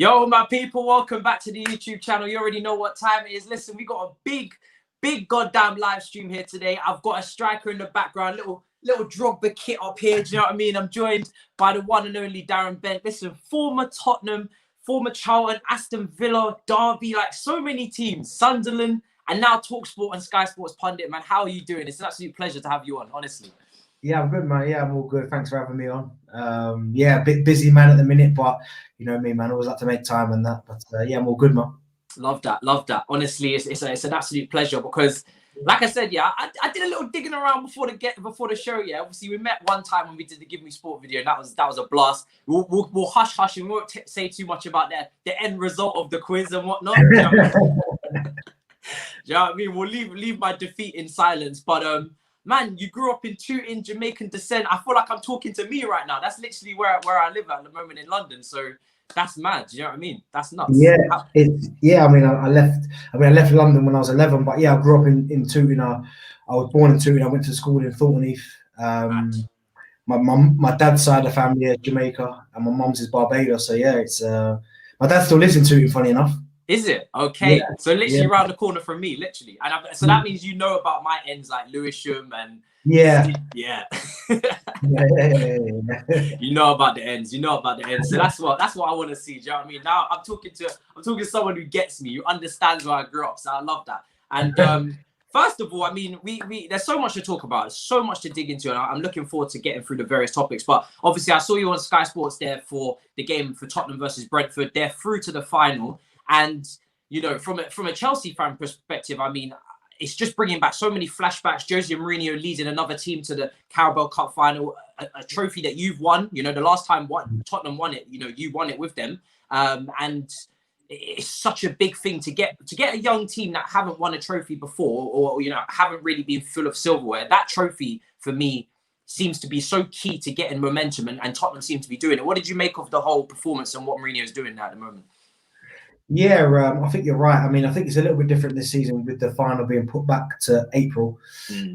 Yo, my people, welcome back to the YouTube channel. You already know what time it is. Listen, we got a big goddamn live stream here today. I've got a striker in the background, little Drogba kit up here. Do you know what I mean? I'm joined by the one and only Darren Bent. Listen, former Tottenham, former Charlton, Aston Villa, Derby, like so many teams, Sunderland, and now TalkSport and Sky Sports pundit, man. How are you doing? It's an absolute pleasure to have you on, honestly. Yeah, I'm good, man. Yeah, I'm all good. Thanks for having me on. Yeah, a bit busy, man, at the minute, but you know me, man. I always like to make time and that. But yeah, I'm all good, man. Love that. Honestly, it's an absolute pleasure because, like I said, yeah, I did a little digging around before the show. Yeah, obviously we met one time when we did the Give Me Sport video, and that was a blast. We'll hush and we won't say too much about the end result of the quiz and whatnot. Do you know what I mean? We'll leave my defeat in silence, but man, you grew up in Jamaican descent. I feel like I'm talking to me right now. That's literally where I live at the moment in London. So that's mad. You know what I mean? That's nuts. Yeah, I mean, I left London when I was 11, but yeah, I grew up in Tooting. I was born in Tooting. I went to school in Thornton Heath. My dad's side of the family is Jamaica, and my mum's is Barbados. So yeah, it's my dad still lives in Tooting. Funny enough. Is it? Okay. Yeah. So literally around the corner from me, literally. And so that means you know about my ends like Lewisham and yeah. You know about the ends. So that's what I want to see. Do you know what I mean? Now I'm talking to someone who gets me, who understands where I grew up. So I love that. And first of all, I mean, we there's so much to talk about, so much to dig into, and I'm looking forward to getting through the various topics. But obviously I saw you on Sky Sports there for the game for Tottenham versus Brentford. They're through to the final. And, you know, from a Chelsea fan perspective, I mean, it's just bringing back so many flashbacks. Jose Mourinho leading another team to the Carabao Cup final, a trophy that you've won. You know, the last time Tottenham won it, you know, you won it with them. And it's such a big thing to get a young team that haven't won a trophy before or, you know, haven't really been full of silverware. That trophy, for me, seems to be so key to getting momentum, and Tottenham seem to be doing it. What did you make of the whole performance and what Mourinho is doing now at the moment? Yeah, I think you're right. I mean, I think it's a little bit different this season with the final being put back to April.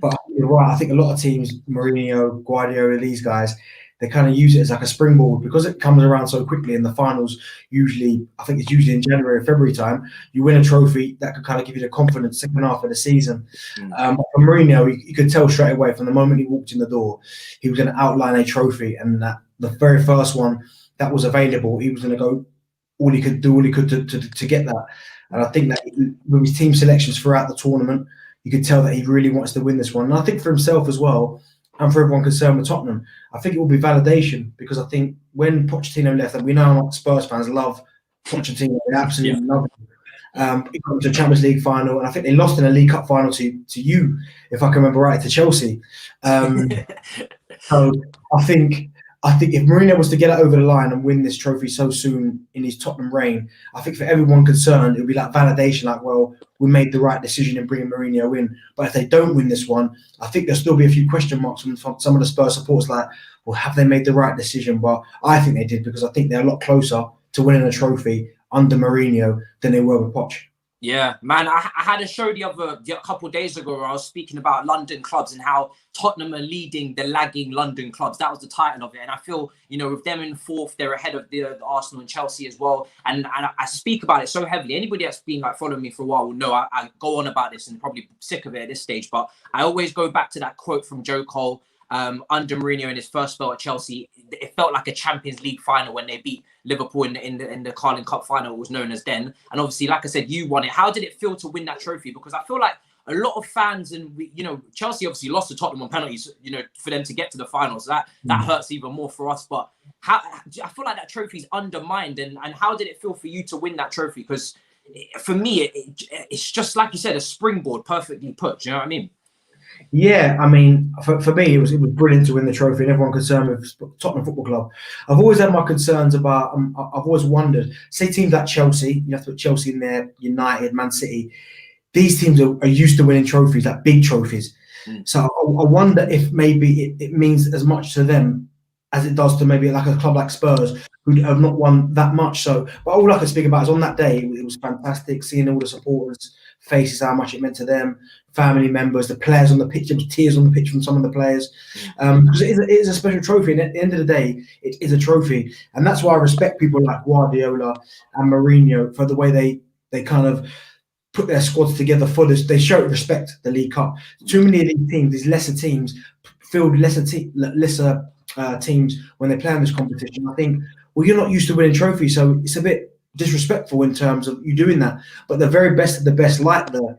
But you're right. I think a lot of teams, Mourinho, Guardiola, these guys, they kind of use it as like a springboard because it comes around so quickly. And the finals usually, I think it's usually in January or February time, you win a trophy that could kind of give you the confidence second half of the season. But for Mourinho, you could tell straight away from the moment he walked in the door, he was going to outline a trophy, and that the very first one that was available, he was going to go all he could to get that. And I think that with his team selections throughout the tournament, you could tell that he really wants to win this one. And I think for himself as well, and for everyone concerned with Tottenham, I think it will be validation, because I think when Pochettino left, and we know how much Spurs fans love Pochettino, they absolutely love him. He got to the Champions League final, and I think they lost in a League Cup final to you, if I can remember right, to Chelsea. So I think if Mourinho was to get it over the line and win this trophy so soon in his Tottenham reign, I think for everyone concerned, it would be like validation, like, well, we made the right decision in bringing Mourinho in. But if they don't win this one, I think there'll still be a few question marks from some of the Spurs supporters, like, well, have they made the right decision? But I think they did, because I think they're a lot closer to winning a trophy under Mourinho than they were with Poch. Yeah, man, I had a show a couple of days ago where I was speaking about London clubs and how Tottenham are leading the lagging London clubs. That was the title of it. And I feel, you know, with them in fourth, they're ahead of the Arsenal and Chelsea as well. And I speak about it so heavily. Anybody that's been like following me for a while will know I go on about this and probably sick of it at this stage. But I always go back to that quote from Joe Cole. Under Mourinho in his first spell at Chelsea, it felt like a Champions League final when they beat Liverpool in the Carling Cup final, it was known as then. And obviously, like I said, you won it. How did it feel to win that trophy? Because I feel like a lot of fans, and you know, Chelsea obviously lost to Tottenham on penalties, you know, for them to get to the finals. That hurts even more for us. But I feel like that trophy's undermined. And how did it feel for you to win that trophy? Because for me, it's just like you said, a springboard, perfectly put. Do you know what I mean? Yeah, I mean, for me, it was brilliant to win the trophy, and everyone concerned with Tottenham Football Club. I've always had my concerns about. I've always wondered. Say teams like Chelsea, you have to put Chelsea in there, United, Man City. These teams are used to winning trophies, like big trophies. So I wonder if maybe it means as much to them as it does to maybe like a club like Spurs, who have not won that much. So, but all I can speak about is on that day, it was fantastic seeing all the supporters faces, how much it meant to them, family members, the players on the pitch. There was tears on the pitch from some of the players. Because it is a special trophy, and at the end of the day, it is a trophy. And that's why I respect people like Guardiola and Mourinho for the way they kind of put their squads together for this. They show respect the League Cup. Too many of these teams, these lesser teams, field lesser teams when they play in this competition. I think, well, you're not used to winning trophies, so it's a bit disrespectful in terms of you doing that. But the very best of the best, like the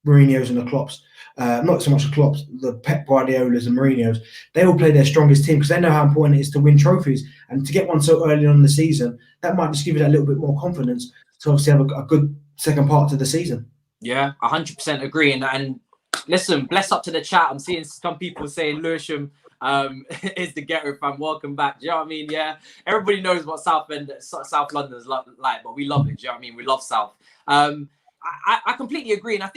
Mourinhos and the Klopps, not so much the Klopps, the Pep Guardiolas and Mourinhos, they all play their strongest team because they know how important it is to win trophies. And to get one so early on in the season, that might just give you that little bit more confidence to obviously have a good second part to the season. Yeah, 100% agree. And listen, bless up to the chat. I'm seeing some people saying Lewisham is the Ghetto fan. Welcome back. Do you know what I mean? Yeah, everybody knows what South London is like, but we love it. Do you know what I mean? We love South. I completely agree, and I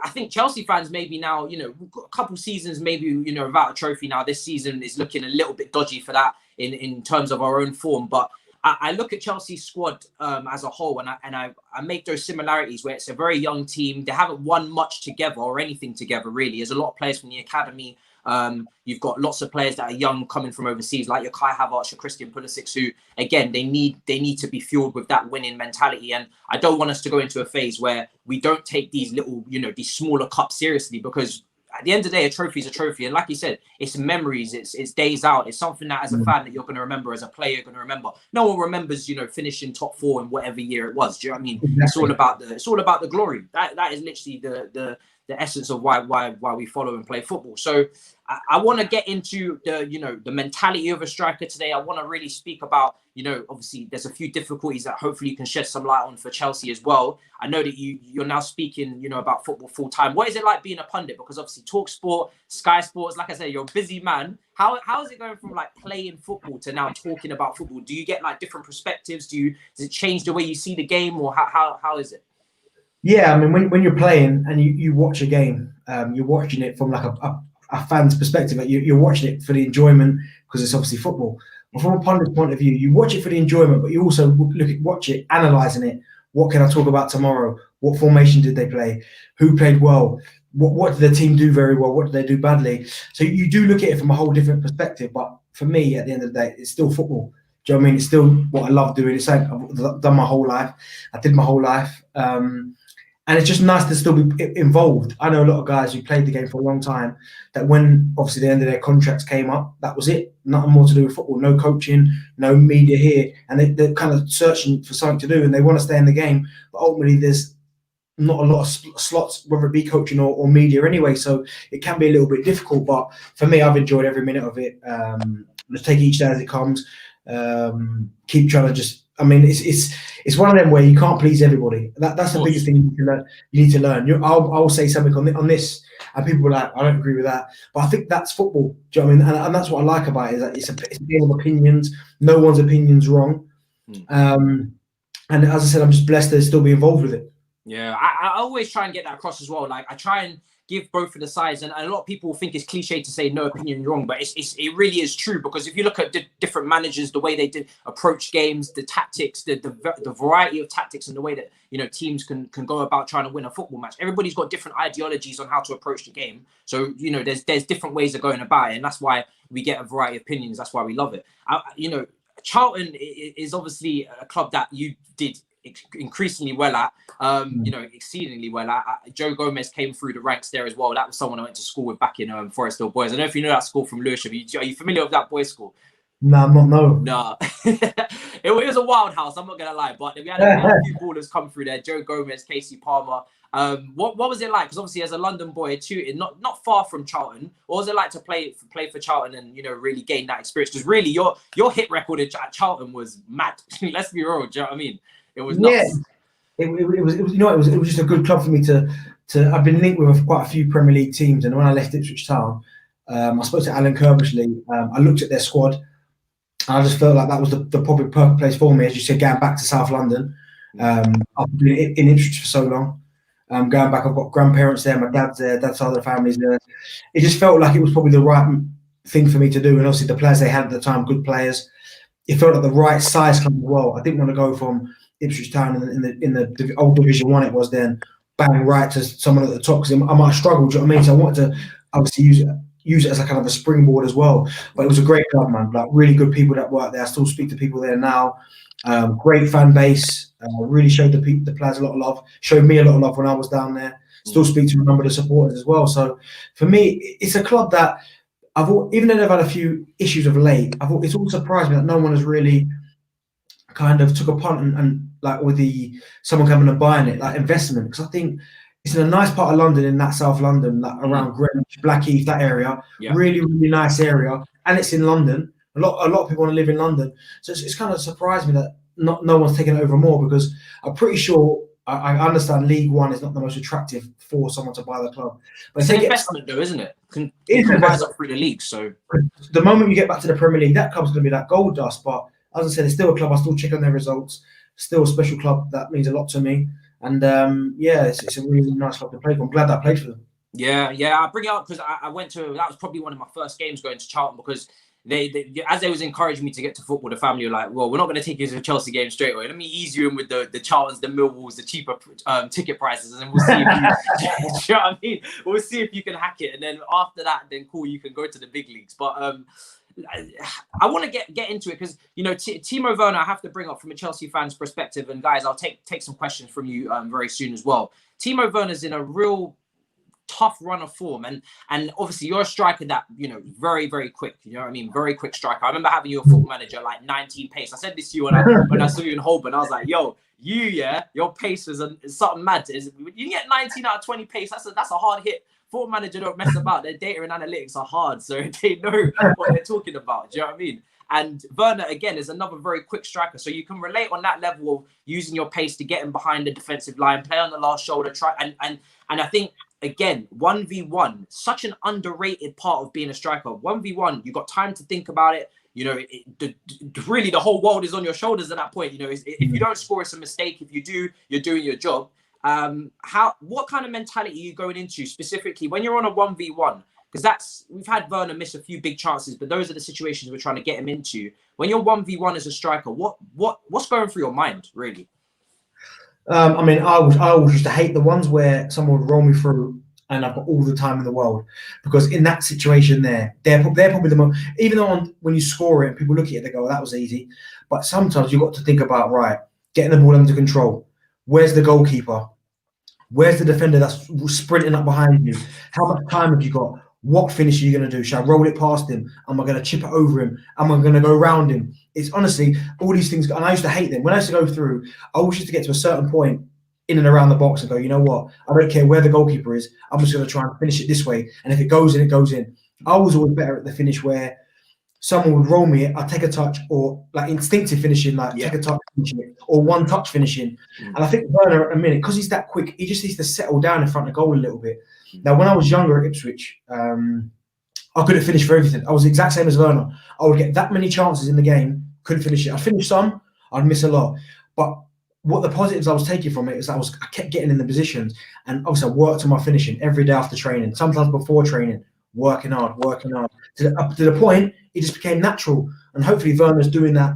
think Chelsea fans maybe now, we've got a couple seasons maybe without a trophy now. This season is looking a little bit dodgy for that in terms of our own form, but I look at Chelsea's squad as a whole, and I make those similarities where it's a very young team. They haven't won much together or anything together really. There's a lot of players from the academy. You've got lots of players that are young coming from overseas, like your Kai Havertz, your Christian Pulisic, who again they need to be fueled with that winning mentality. And I don't want us to go into a phase where we don't take these little, these smaller cups seriously, because at the end of the day, a trophy is a trophy. And like you said, it's memories, it's days out. It's something that as a fan that you're going to remember, as a player you're going to remember. No one remembers, finishing top 4 in whatever year it was. Do you know what I mean? Exactly. It's all about the glory. That is literally the essence of why we follow and play football. So I want to get into the mentality of a striker today. I want to really speak about, obviously there's a few difficulties that hopefully you can shed some light on for Chelsea as well. I know that you're now speaking, about football full time. What is it like being a pundit? Because obviously TalkSport, Sky Sports, like I said, you're a busy man. How is it going from like playing football to now talking about football? Do you get like different perspectives? Does it change the way you see the game, or how is it? Yeah, I mean, when you're playing and you watch a game, you're watching it from like a fan's perspective. You're watching it for the enjoyment because it's obviously football. But from a pundit's point of view, you watch it for the enjoyment, but you also watch it, analysing it. What can I talk about tomorrow? What formation did they play? Who played well? What did the team do very well? What did they do badly? So you do look at it from a whole different perspective. But for me, at the end of the day, it's still football. Do you know what I mean? It's still what I love doing. It's something I've done my whole life. I did my whole life. And it's just nice to still be involved. I know a lot of guys who played the game for a long time that when obviously the end of their contracts came up, that was it. Nothing more to do with football, no coaching, no media here. And they're kind of searching for something to do and they want to stay in the game. But ultimately, there's not a lot of slots, whether it be coaching or media anyway. So it can be a little bit difficult. But for me, I've enjoyed every minute of it. Just take each day as it comes. Keep trying to just... I mean, it's one of them where you can't please everybody. That's the biggest thing you need to learn. I'll say something on this, and people are like, I don't agree with that. But I think that's football. Do you know what I mean? And that's what I like about it, is that it's a game of opinions. No one's opinion's wrong. And as I said, I'm just blessed to still be involved with it. Yeah, I always try and get that across as well. Like I try and give both of the sides, and a lot of people think it's cliche to say no opinion wrong, but it really is true, because if you look at the different managers, the way they did approach games, the tactics, the variety of tactics, and the way that teams can go about trying to win a football match, everybody's got different ideologies on how to approach the game. So there's different ways of going about it, and that's why we get a variety of opinions. That's why we love it. Charlton is obviously a club that you did increasingly well at, exceedingly well at. Joe Gomez came through the ranks there as well. That was someone I went to school with back in Forest Hill Boys. I don't know if you know that school from Lewisham. Are you familiar with that boys' school? No, I'm not. No. Nah. it was a wild house, I'm not going to lie. But we had a few ballers come through there. Joe Gomez, Casey Palmer. What was it like? Because obviously as a London boy too, not far from Charlton, what was it like to play for Charlton and really gain that experience? Because really your hit record at Charlton was mad. Let's be real, do you know what I mean? It was nuts. Yeah, it was just a good club for me to. I've been linked with quite a few Premier League teams, and when I left Ipswich Town, I spoke to Alan Kirbishley. I looked at their squad, and I just felt like that was the probably perfect place for me. As you said, going back to South London, I've been in Ipswich for so long. Going back, I've got grandparents there, my dad's there, dad's side of the family's there. It just felt like it was probably the right thing for me to do, and obviously the players they had at the time, good players. It felt like the right size club as well. I didn't want to go from Ipswich Town in the old Division 1 it was then, bang right to someone at the top because I might struggle. Do you know what I mean? So I wanted to obviously use it as a kind of a springboard as well. But it was a great club, man. Like really good people that work there. I still speak to people there now. Great fan base. Really showed the players a lot of love. Showed me a lot of love when I was down there. Still speak to a number of the supporters as well. So for me, it's a club that even though they've had a few issues of late, it's all surprised me that no one has really kind of took a punt and like with someone coming and buying it, like investment. Because I think it's in a nice part of London, in that South London, like around Greenwich, Blackheath, that area. Yeah. Really, really nice area, and it's in London. A lot of people want to live in London, so it's kind of surprised me that no one's taken it over more. Because I'm pretty sure I understand League One is not the most attractive for someone to buy the club. But it's an investment, though, isn't it? It can rise up through the league. So the moment you get back to the Premier League, that club's going to be that gold dust. But as I said, it's still a club. I still check on their results. Still a special club that means a lot to me. And it's a really nice club to play for. I'm glad that I played for them. Yeah. I bring it up because I went to, that was probably one of my first games going to Charlton, because they as they was encouraging me to get to football, the family were like, well, we're not going to take you to a Chelsea game straight away. Let me ease you in with the Charltons, the Millwalls, the cheaper ticket prices, and then we'll see if you, you know what I mean? We'll see if you can hack it. And then after that, then cool, you can go to the big leagues. But I want to get into it because, you know, Timo Werner, I have to bring up from a Chelsea fan's perspective. And guys, I'll take some questions from you very soon as well. Timo Werner's in a real tough run of form, and obviously you're a striker that, you know, very, very quick, you know what I mean, very quick striker. I remember having you a Football Manager, like 19 pace. I said this to you when I saw you in Holborn. I was like, yo, your pace is something mad. You get 19 out of 20 pace, that's a hard hit. Football Manager don't mess about. Their data and analytics are hard, so they know what they're talking about. Do you know what I mean? And Werner, again, is another very quick striker. So you can relate on that level of using your pace to get him behind the defensive line, play on the last shoulder, try and I think, again, 1v1, such an underrated part of being a striker. 1v1, you got time to think about it. You know, really the whole world is on your shoulders at that point. You know, if you don't score, it's a mistake. If you do, you're doing your job. What kind of mentality are you going into specifically when you're on a 1v1? Because we've had Werner miss a few big chances, but those are the situations we're trying to get him into. When you're 1v1 as a striker, what's going through your mind, really? I mean, I always used to hate the ones where someone would roll me through and I've got all the time in the world, because in that situation they're probably the most, even though when you score it, people look at it, they go, oh, that was easy. But sometimes you've got to think about, right, getting the ball under control. Where's the goalkeeper? Where's the defender that's sprinting up behind you? How much time have you got? What finish are you going to do? Shall I roll it past him? Am I going to chip it over him? Am I going to go around him? It's honestly all these things. And I used to hate them. When I used to go through, I always used to get to a certain point in and around the box and go, you know what? I don't care where the goalkeeper is. I'm just going to try and finish it this way. And if it goes in, it goes in. I was always better at the finish where someone would roll me, I'd take a touch, or like instinctive finishing, take a touch finishing it, or one touch finishing. And I think Werner, at a minute, because he's that quick, he just needs to settle down in front of goal a little bit. Now, when I was younger at Ipswich, I couldn't finish for everything. I was the exact same as Werner. I would get that many chances in the game, couldn't finish it. I'd finish some, I'd miss a lot. But what the positives I was taking from it is I kept getting in the positions, and obviously I worked on my finishing every day after training, sometimes before training, working hard, up to the point it just became natural. And hopefully Werner's doing that,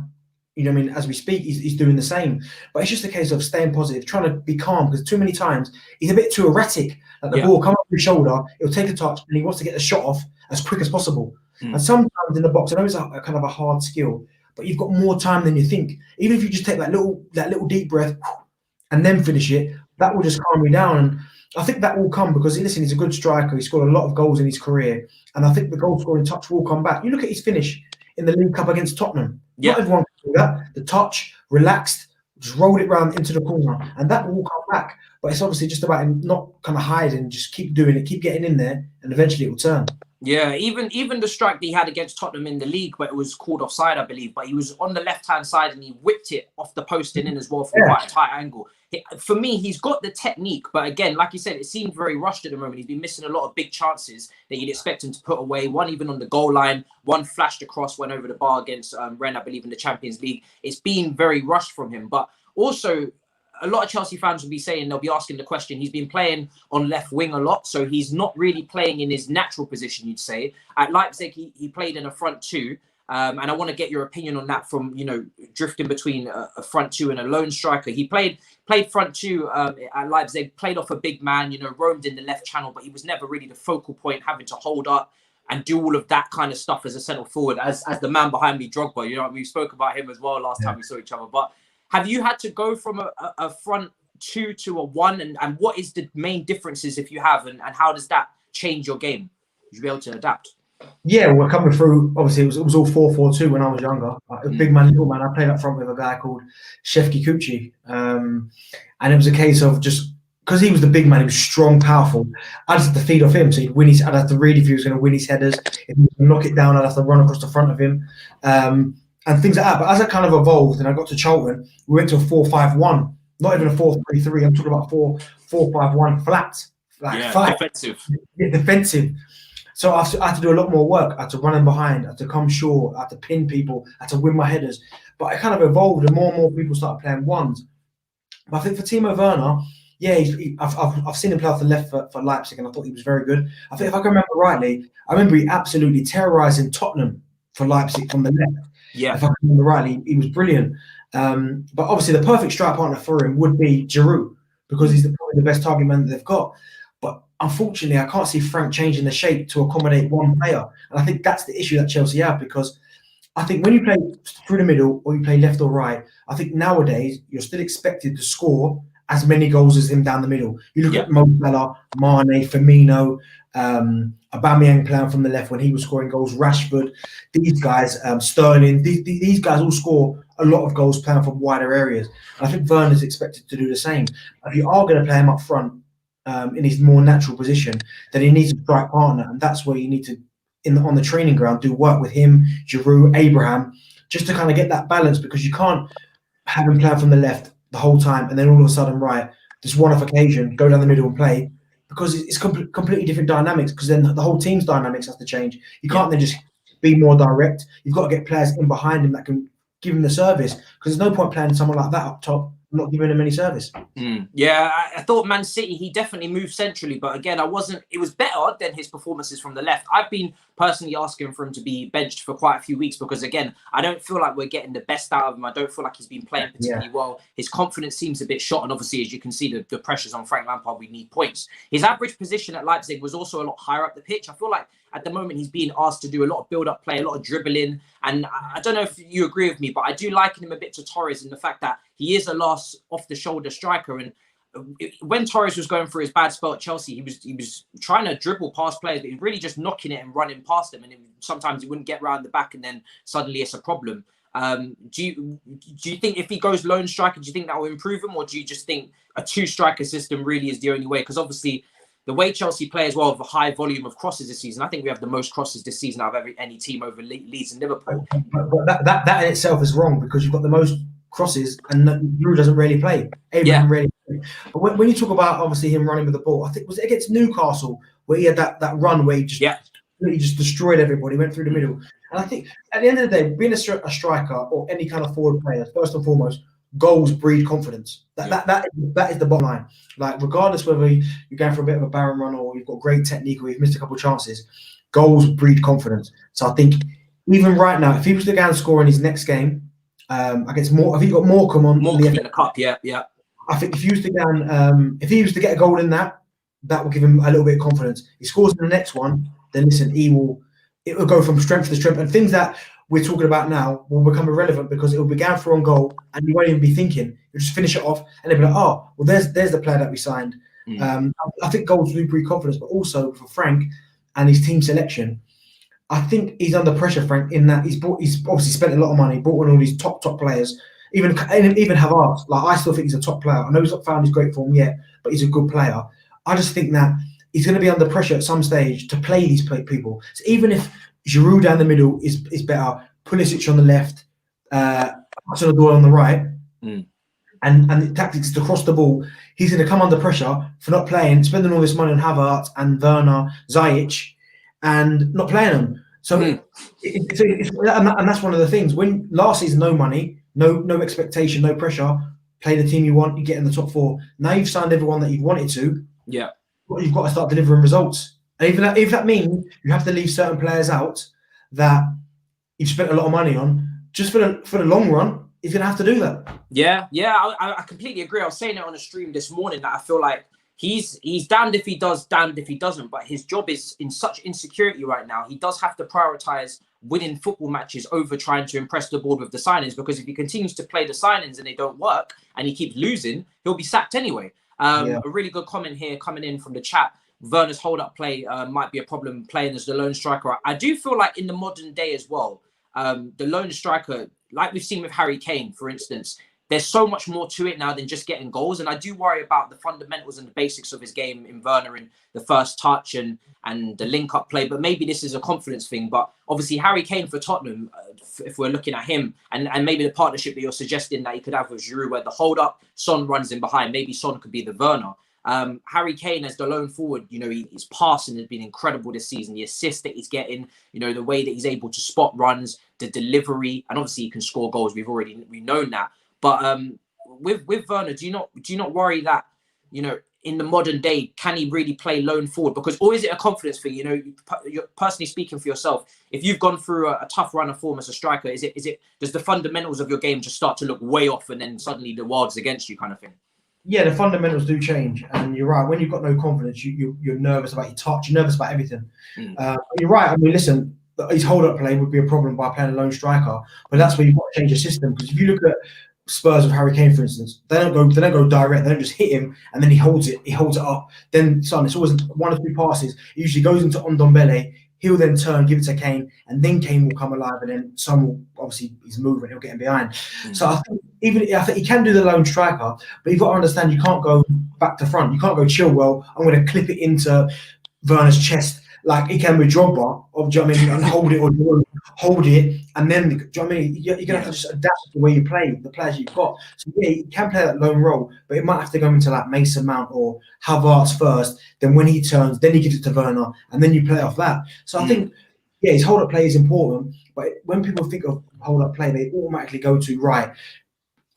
you know what I mean, as we speak, he's doing the same. But it's just a case of staying positive, trying to be calm, because too many times he's a bit too erratic. Like the ball comes up his shoulder, he'll take a touch, and he wants to get the shot off as quick as possible. And sometimes in the box, I know it's a kind of a hard skill, but you've got more time than you think. Even if you just take that little deep breath and then finish it, that will just calm you down. And I think that will come because, listen, he's a good striker. He scored a lot of goals in his career, and I think the goal scoring touch will come back. You look at his finish in the League Cup against Tottenham. Not everyone can do that. The touch, relaxed, just rolled it round into the corner, and that will come back. But it's obviously just about him not kind of hiding, just keep doing it, keep getting in there, and eventually it will turn. Yeah, even the strike that he had against Tottenham in the league, but it was called offside, I believe. But he was on the left-hand side and he whipped it off the post and in as well from quite a tight angle. For me, he's got the technique, but again, like you said, it seemed very rushed at the moment. He's been missing a lot of big chances that you'd expect him to put away. One even on the goal line, one flashed across, went over the bar against Rennes, I believe, in the Champions League. It's been very rushed from him, but also a lot of Chelsea fans will be saying, they'll be asking the question, he's been playing on left wing a lot, so he's not really playing in his natural position, you'd say. At Leipzig, he played in a front two. And I want to get your opinion on that from, drifting between a front two and a lone striker. He played front two at Leipzig, played off a big man, roamed in the left channel, but he was never really the focal point, having to hold up and do all of that kind of stuff as a centre forward, as the man behind me, Drogba. We spoke about him as well last time we saw each other. But have you had to go from a front two to a one? And what is the main differences if you have, and how does that change your game? Would you be able to adapt? Yeah, we're coming through. Obviously, it was all 4-4-2 when I was younger. Big man, little man. I played up front with a guy called Shefki Kuchi. And it was a case of just, because he was the big man, he was strong, powerful. I just had to feed off him. So I'd have to read if he was going to win his headers. If he was going to knock it down, I'd have to run across the front of him. And things like that. But as I kind of evolved and I got to Charlton, we went to a 4-5-1. Not even a 4-3-3. I'm talking about 4-4-5-1 flat. Defensive. Yeah, defensive. So I had to do a lot more work. I had to run in behind. I had to come short. I had to pin people. I had to win my headers. But I kind of evolved, and more people started playing ones. But I think for Timo Werner, yeah, I've seen him play off the left for Leipzig, and I thought he was very good. I think if I can remember rightly, I remember he absolutely terrorising Tottenham for Leipzig from the left. Yeah. If I can remember rightly, he was brilliant. But obviously the perfect strike partner for him would be Giroud, because he's probably the best target man that they've got. But unfortunately, I can't see Frank changing the shape to accommodate one player. And I think that's the issue that Chelsea have, because I think when you play through the middle or you play left or right, I think nowadays you're still expected to score as many goals as him down the middle. You look at Mo Salah, Mane, Firmino, Aubameyang playing from the left when he was scoring goals, Rashford, these guys, Sterling, these guys all score a lot of goals playing from wider areas. And I think Werner's expected to do the same. If you are going to play him up front in his more natural position, then he needs a strike partner, and that's where you need to, on the training ground, do work with him, Giroud, Abraham, just to kind of get that balance, because you can't have him play from the left the whole time and then all of a sudden, right, this one-off occasion, go down the middle and play, because it's completely different dynamics, because then the whole team's dynamics has to change. You can't then just be more direct. You've got to get players in behind him that can give him the service, because there's no point playing someone like that up top not giving him any service. Yeah, I thought Man City, he definitely moved centrally, but again, it was better than his performances from the left. I've been personally asking for him to be benched for quite a few weeks, because again, I don't feel like we're getting the best out of him. I don't feel like he's been playing particularly well. His confidence seems a bit shot, and obviously, as you can see, the pressures on Frank Lampard, we need points. His average position at Leipzig was also a lot higher up the pitch. I feel like at the moment, he's being asked to do a lot of build-up play, a lot of dribbling. And I don't know if you agree with me, but I do liken him a bit to Torres in the fact that he is a last off-the-shoulder striker. And when Torres was going through his bad spell at Chelsea, he was trying to dribble past players, but he was really just knocking it and running past them. And sometimes he wouldn't get round the back, and then suddenly it's a problem. Do you think if he goes lone striker, do you think that will improve him? Or do you just think a two-striker system really is the only way? Because obviously, the way Chelsea play as well, with a high volume of crosses this season, I think we have the most crosses this season out of any team over Leeds and Liverpool. But that in itself is wrong, because you've got the most crosses and Giroud doesn't really play. Abraham really play. But when you talk about obviously him running with the ball, I think was it against Newcastle where he had that run where he just destroyed everybody, went through the middle. And I think at the end of the day, being a striker or any kind of forward player, first and foremost, goals breed confidence. That is the bottom line. Like, regardless whether you're going for a bit of a barren run or you've got great technique or you've missed a couple of chances, goals breed confidence. So I think even right now, if he was to go and score in his next game against more, if he got Morecambe on in the cup, I think if he was to go and, if he was to get a goal in that will give him a little bit of confidence. He scores in the next one, then listen, it will go from strength to strength, and things that we're talking about now will become irrelevant, because it will be going for on goal and you won't even be thinking. You'll just finish it off and they'll be like, oh, well, there's the player that we signed. I think goals do breed confidence, but also for Frank and his team selection, I think he's under pressure, Frank, in that he's obviously spent a lot of money, bought in all these top players, even Havertz. Like, I still think he's a top player. I know he's not found his great form yet, but he's a good player. I just think that he's going to be under pressure at some stage to play these people. So even if Giroud down the middle is better, Pulisic on the left, Hudson-Odoi on the right, and the tactics is to cross the ball, he's going to come under pressure for not playing, spending all this money on Havertz and Werner, Ziyech, and not playing them. So, and that's one of the things. When last season, no money, no expectation, no pressure, play the team you want, you get in the top four. Now you've signed everyone that you've wanted to. Yeah, you've got to start delivering results. And even if that means you have to leave certain players out that you've spent a lot of money on, just for the long run, he's going to have to do that. Yeah, I completely agree. I was saying it on a stream this morning that I feel like he's damned if he does, damned if he doesn't. But his job is in such insecurity right now. He does have to prioritize winning football matches over trying to impress the board with the signings, because if he continues to play the signings and they don't work and he keeps losing, he'll be sacked anyway. A really good comment here coming in from the chat. Werner's hold-up play might be a problem playing as the lone striker. I do feel like in the modern day as well, the lone striker, like we've seen with Harry Kane, for instance, there's so much more to it now than just getting goals. And I do worry about the fundamentals and the basics of his game in Werner, in the first touch and the link-up play. But maybe this is a confidence thing. But obviously Harry Kane for Tottenham, if we're looking at him, and maybe the partnership that you're suggesting that he could have with Giroud, where the hold-up, Son runs in behind. Maybe Son could be the Werner. Harry Kane as the lone forward, his passing has been incredible this season. The assists that he's getting, the way that he's able to spot runs, the delivery, and obviously he can score goals. We've known that. But with Werner, do you not worry that, in the modern day, can he really play lone forward? Because, or is it a confidence thing? You're personally speaking for yourself. If you've gone through a tough run of form as a striker, does the fundamentals of your game just start to look way off, and then suddenly the world's against you, kind of thing? Yeah, the fundamentals do change, and you're right. When you've got no confidence, you're nervous about your touch. You're nervous about everything. You're right. I mean, listen, his hold-up play would be a problem by playing a lone striker, but that's where you've got to change the system. Because if you look at Spurs with Harry Kane, for instance, they don't go direct. They don't just hit him and then he holds it up. Then Son, it's always one or two passes. It usually goes into Ndombele. He'll then turn, give it to Kane, and then Kane will come alive, and then Son will, obviously, he's moving, he'll get him behind. So I think he can do the lone striker, but you've got to understand you can't go back to front. You can't go Chilwell, I'm going to clip it into Werner's chest like he can with Drogba, and hold it, or hold it, and then, do you know what I mean? You're going to have to just adapt to the way you play, the players you've got. So yeah, he can play that lone role, but it might have to go into like Mason Mount or Havertz first, then when he turns, then he gives it to Werner, and then you play off that. So I think, yeah, his hold-up play is important, but when people think of hold-up play, they automatically go to, right,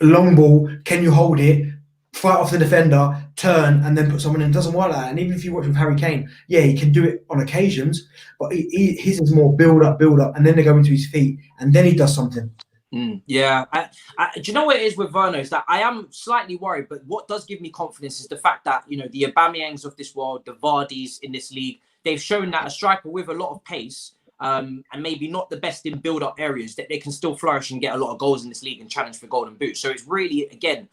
long ball, can you hold it, fight off the defender, turn, and then put someone in. It doesn't work like that. And even if you watch with Harry Kane, yeah, he can do it on occasions, but his is more build up, and then they go into his feet, and then he does something. Yeah. Do you know what it is with Werner? Is that I am slightly worried, but what does give me confidence is the fact that, the Aubameyangs of this world, the Vardys in this league, they've shown that a striker with a lot of pace, and maybe not the best in build-up areas, that they can still flourish and get a lot of goals in this league and challenge for Golden Boot. So it's really, again,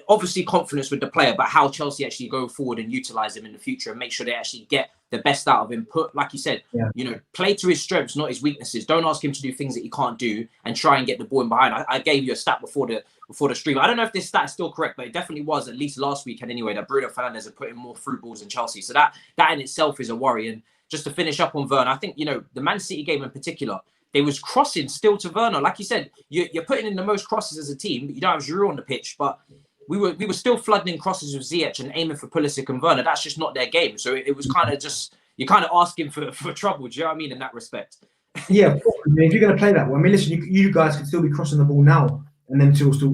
obviously confidence with the player, but how Chelsea actually go forward and utilise him in the future and make sure they actually get the best out of him. Like you said, play to his strengths, not his weaknesses. Don't ask him to do things that he can't do and try and get the ball in behind. I gave you a stat before the stream. I don't know if this stat is still correct, but it definitely was, at least last weekend anyway, that Bruno Fernandes had put in more through balls in Chelsea. So that in itself is a worry. And just to finish up on Werner, I think, the Man City game in particular, they was crossing still to Werner. Like you said, you're putting in the most crosses as a team, but you don't have Giroud on the pitch. But we were still flooding crosses with Ziyech and aiming for Pulisic and Werner. That's just not their game. So it was kind of just, you're kind of asking for trouble. Do you know what I mean, in that respect? Yeah, of course. I mean, if you're going to play that way, I mean, listen, you guys can still be crossing the ball now, and them two still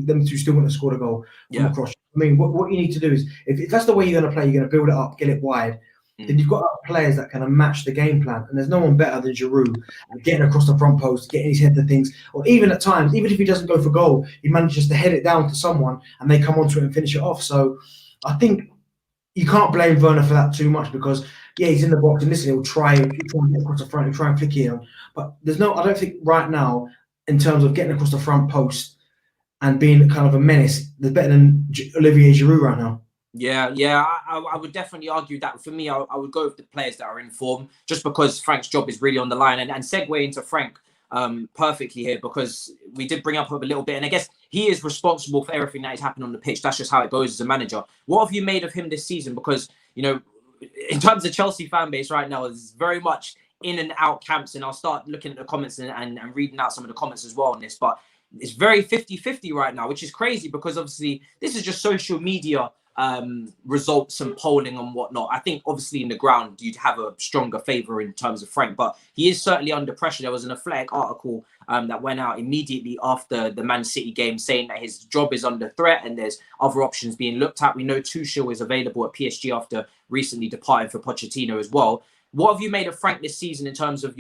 want to score the goal from a cross. I mean, what you need to do is, if that's the way you're going to play, you're going to build it up, get it wide, then you've got players that kind of match the game plan. And there's no one better than Giroud getting across the front post, getting his head to things. Or even at times, even if he doesn't go for goal, he manages to head it down to someone and they come onto it and finish it off. So I think you can't blame Werner for that too much, because, yeah, he's in the box and listen, he'll try and get across the front, he'll try and flick it on. But I don't think right now, in terms of getting across the front post and being kind of a menace, there's better than Olivier Giroud right now. Yeah, I would definitely argue that. For me, I would go with the players that are in form, just because Frank's job is really on the line. And segue into Frank perfectly here, because we did bring up a little bit, and I guess he is responsible for everything that is happening on the pitch. That's just how it goes as a manager. What have you made of him this season? Because, in terms of Chelsea fan base right now, is very much in and out camps, and I'll start looking at the comments and reading out some of the comments as well on this, but it's very 50-50 right now, which is crazy, because obviously this is just social media results and polling and whatnot. I think obviously in the ground you'd have a stronger favour in terms of Frank, but he is certainly under pressure. There was an Athletic article that went out immediately after the Man City game saying that his job is under threat and there's other options being looked at. We know Tuchel is available at PSG after recently departing for Pochettino as well. What have you made of Frank this season in terms of,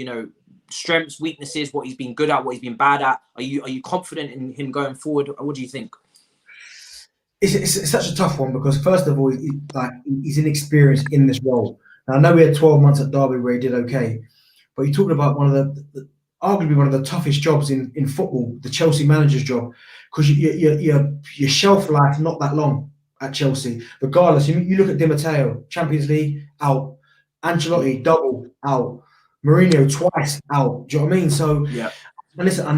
strengths, weaknesses, what he's been good at, what he's been bad at? Are you confident in him going forward? What do you think? It's such a tough one because first of all, he's inexperienced in this role. Now, I know we had 12 months at Derby where he did okay, but you're talking about one of the arguably one of the toughest jobs in football, the Chelsea manager's job, because your shelf life not that long at Chelsea. Regardless, you look at Di Matteo, Champions League out, Ancelotti double out, Mourinho twice out. Do you know what I mean? So yeah. And listen, I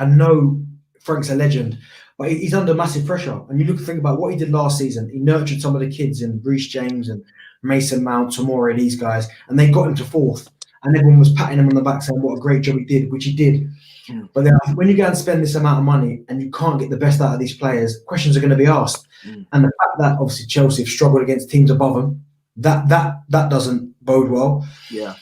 know Frank's a legend, but he's under massive pressure. And you think about what he did last season. He nurtured some of the kids in Reece James and Mason Mount, Tomori, these guys, and they got him to fourth. And everyone was patting him on the back saying what a great job he did, which he did. Mm. But then when you go and spend this amount of money and you can't get the best out of these players, questions are going to be asked. Mm. And the fact that obviously Chelsea have struggled against teams above them, that doesn't bode well. Yeah.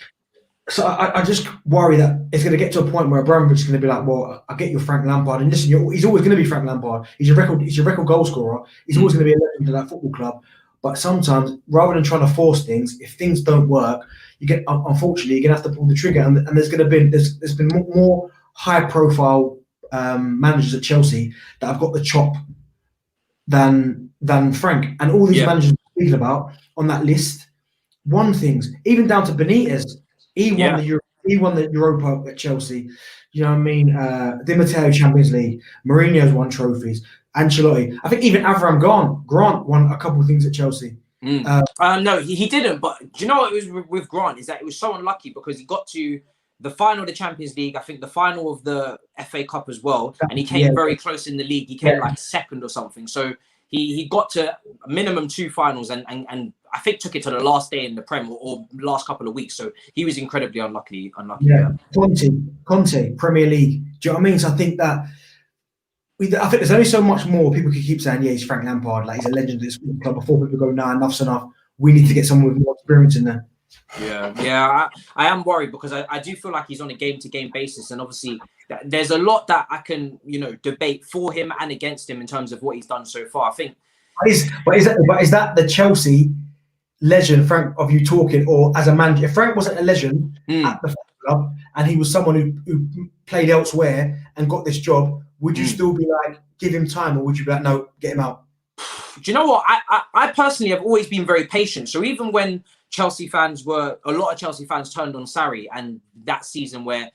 So I just worry that it's going to get to a point where Abramovich is going to be like, well, I get you Frank Lampard. And listen, he's always going to be Frank Lampard. He's your record goal scorer. He's always going to be a legend to that football club. But sometimes, rather than trying to force things, if things don't work, unfortunately, you're going to have to pull the trigger. And there's been more high-profile managers at Chelsea that have got the chop than Frank. And all these managers we're speaking about on that list won things, even down to Benitez. He won the Europa at Chelsea. You know what I mean? Di Matteo Champions League. Mourinho's won trophies. Ancelotti. I think even Avram Grant won a couple of things at Chelsea. No, he didn't. But do you know what it was with Grant is that it was so unlucky because he got to the final of the Champions League. I think the final of the FA Cup as well, and he came very close in the league. He came like second or something. So he got to a minimum 2 finals and I think took it to the last day in the Prem or last couple of weeks. So he was incredibly unlucky. Yeah. Conte, Premier League. Do you know what I mean? So I think there's only so much more people can keep saying, yeah, he's Frank Lampard, like he's a legend at this club before people go, nah, enough's enough. We need to get someone with more experience in there. Yeah. I am worried because I do feel like he's on a game-to-game basis, and obviously there's a lot that I can, debate for him and against him in terms of what he's done so far. I think. But is that the Chelsea legend, Frank, of you talking, or as a manager? If Frank wasn't a legend at the club and he was someone who played elsewhere and got this job, would you still be like, give him time, or would you be like, no, get him out? Do you know what? I personally have always been very patient. So even when a lot of Chelsea fans turned on Sarri, and that season where,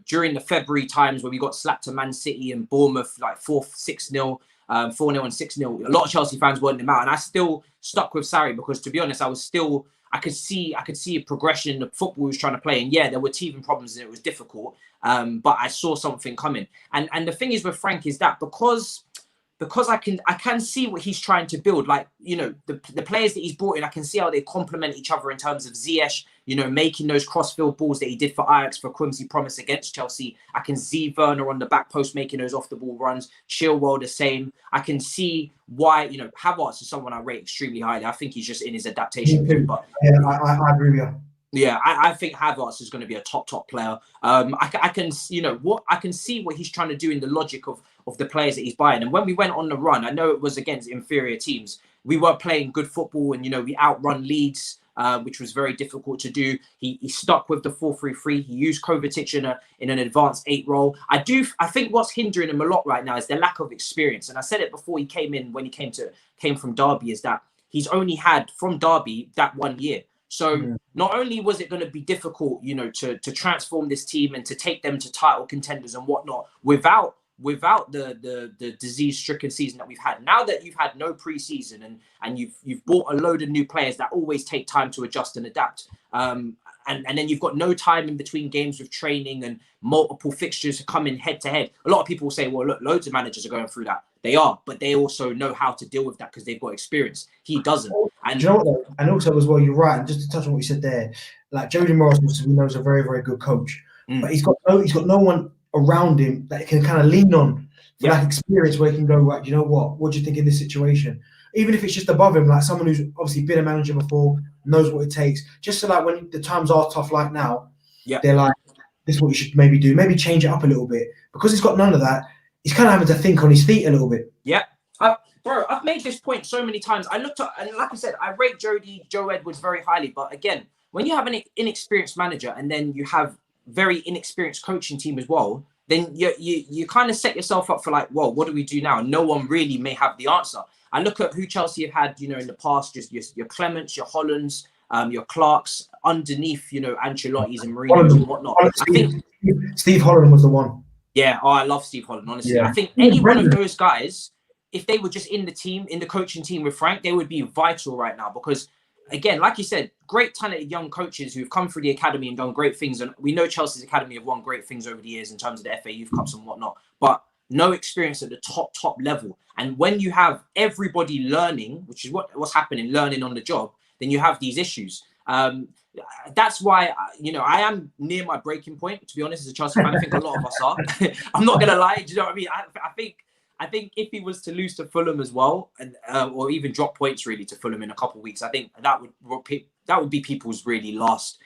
during the February times where we got slapped to Man City and Bournemouth, like 4-6-0, 4-0 and 6-0, a lot of Chelsea fans wanted him out. And I still stuck with Sarri because, to be honest, I could see a progression in the football he was trying to play. And yeah, there were teething problems and it was difficult. But I saw something coming. And the thing is with Frank is that because I can see what he's trying to build. Like, the players that he's brought in, I can see how they complement each other in terms of Ziyech, making those cross-field balls that he did for Ajax for Quincy Promise against Chelsea. I can see Werner on the back post making those off-the-ball runs. Chilwell the same. I can see why, Havertz is someone I rate extremely highly. I think he's just in his adaptation. But yeah, I agree with you. Yeah, I think Havertz is going to be a top player. I can see what he's trying to do in the logic of the players that he's buying. And when we went on the run, I know it was against inferior teams. We were playing good football, and we outrun Leeds, which was very difficult to do. He stuck with the 4-3-3. He used Kovacic in an advanced 8 role. I think what's hindering him a lot right now is the lack of experience. And I said it before he came in, when he came from Derby, is that he's only had from Derby that 1 year. So not only was it going to be difficult, to transform this team and to take them to title contenders and whatnot without the disease-stricken season that we've had. Now that you've had no pre-season and you've bought a load of new players that always take time to adjust and adapt, and then you've got no time in between games with training and multiple fixtures coming head-to-head. A lot of people say, well, look, loads of managers are going through that. They are, but they also know how to deal with that because they've got experience. He doesn't. And do you know what, though? And also as well, you're right. And just to touch on what you said there, like Jody Morris, we know, is a very, very good coach, but he's got no one around him that he can kind of lean on for that experience where he can go, right, you know what do you think in this situation? Even if it's just above him, like someone who's obviously been a manager before, knows what it takes. Just so like when the times are tough like now, they're like, this is what you should maybe do. Maybe change it up a little bit. Because he's got none of that, he's kind of having to think on his feet a little bit. Yeah. Bro, I've made this point so many times. I looked at, and like I said, I rate Joe Edwards very highly. But again, when you have an inexperienced manager and then you have very inexperienced coaching team as well, then you kind of set yourself up for like, well, what do we do now? No one really may have the answer. I look at who Chelsea have had, you know, in the past, just your Clements, your Hollands, your Clarks, underneath, you know, Ancelotti's and Mourinho's and whatnot. I think Steve Holland was the one. Yeah, I love Steve Holland, honestly. I think any one of those guys, if they were just in the team, in the coaching team with Frank, they would be vital right now because, again, like you said, great talented young coaches who've come through the academy and done great things. And we know Chelsea's academy have won great things over the years in terms of the FA Youth Cups and whatnot, but no experience at the top level. And when you have everybody learning, which is what's happening, learning on the job, then you have these issues. That's why, you know, I am near my breaking point, to be honest, as a Chelsea fan. I think a lot of us are. I'm not going to lie. Do you know what I mean? I think if he was to lose to Fulham as well, and or even drop points really to Fulham in a couple of weeks, I think that would be people's really last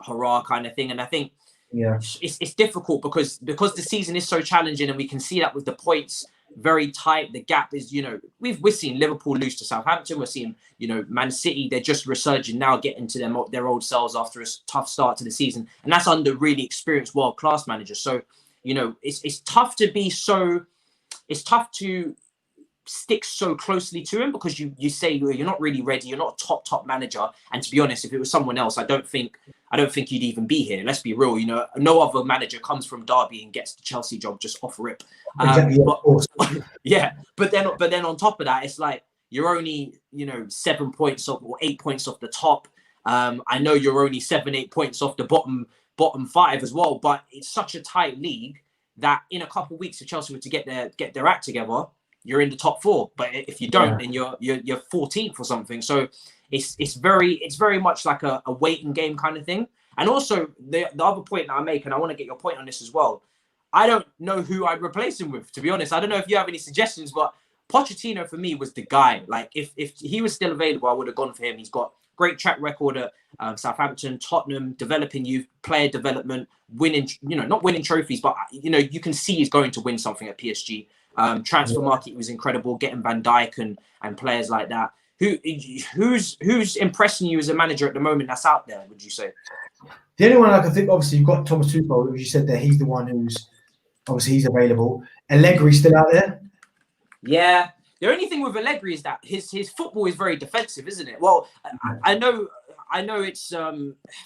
hurrah kind of thing. And I think it's difficult because the season is so challenging, and we can see that with the points very tight. The gap is, you know, we're seeing Liverpool lose to Southampton. We're seeing, you know, Man City, they're just resurging now, getting to their old selves after a tough start to the season, and that's under really experienced world-class managers. So, you know, it's tough to be so. It's tough to stick so closely to him because you say you're not really ready. You're not a top manager. And to be honest, if it was someone else, I don't think you'd even be here. Let's be real. You know, no other manager comes from Derby and gets the Chelsea job just off rip. But then on top of that, it's like you're only, you know, 7 points off or 8 points off the top. I know you're only 7-8 points off the bottom five as well. But it's such a tight league that in a couple of weeks, if Chelsea were to get their act together, you're in the top four. But if you don't, then you're 14th or something. So it's very much like a waiting game kind of thing. And also the other point that I make, and I want to get your point on this as well, I don't know who I'd replace him with, to be honest. I don't know if you have any suggestions, but Pochettino for me was the guy. Like if he was still available, I would have gone for him. He's got great track record at Southampton, Tottenham, developing youth, player development, winning, you know, not winning trophies, but, you know, you can see he's going to win something at PSG. Transfer market was incredible, getting Van Dijk and players like that. Who's impressing you as a manager at the moment that's out there, would you say? The only one I can think, obviously, you've got Thomas Tuchel, as you said there. He's the one who's, obviously, he's available. Allegri's still out there. Yeah. The only thing with Allegri is that his football is very defensive, isn't it? Well, I know it's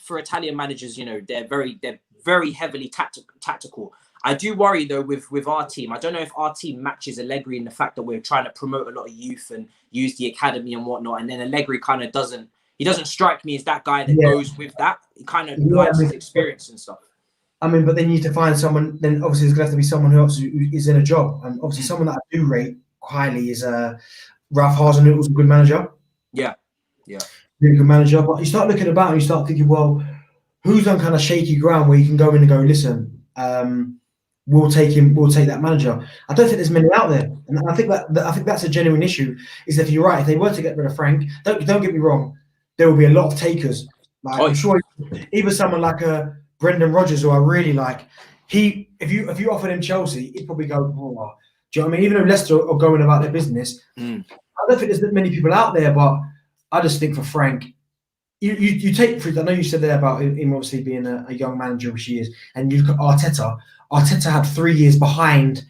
for Italian managers, you know, they're very heavily tactical. I do worry though with our team. I don't know if our team matches Allegri in the fact that we're trying to promote a lot of youth and use the academy and whatnot. And then Allegri kind of doesn't strike me as that guy that goes with that. He kind of guides his experience and stuff. I mean, but then you need to find someone. Then obviously there's going to have to be someone who is in a job, and obviously someone that I do rate highly is Ralph Hasenhüttl's a good manager. Yeah, really good manager. But you start looking about and you start thinking, well, who's on kind of shaky ground where you can go in and go, listen, we'll take that manager. I don't think there's many out there, and I think that's a genuine issue. Is that you're right, if they were to get rid of Frank, don't get me wrong, there will be a lot of takers. Like I'm sure even someone like Brendan Rodgers, who I really like, if you offered him Chelsea, he'd probably go, oh. Do you know what I mean? Even though Leicester are going about their business, I don't think there's that many people out there. But I just think for Frank, you take. I know you said there about him obviously being a young manager, which he is, and you look at Arteta. Arteta had 3 years behind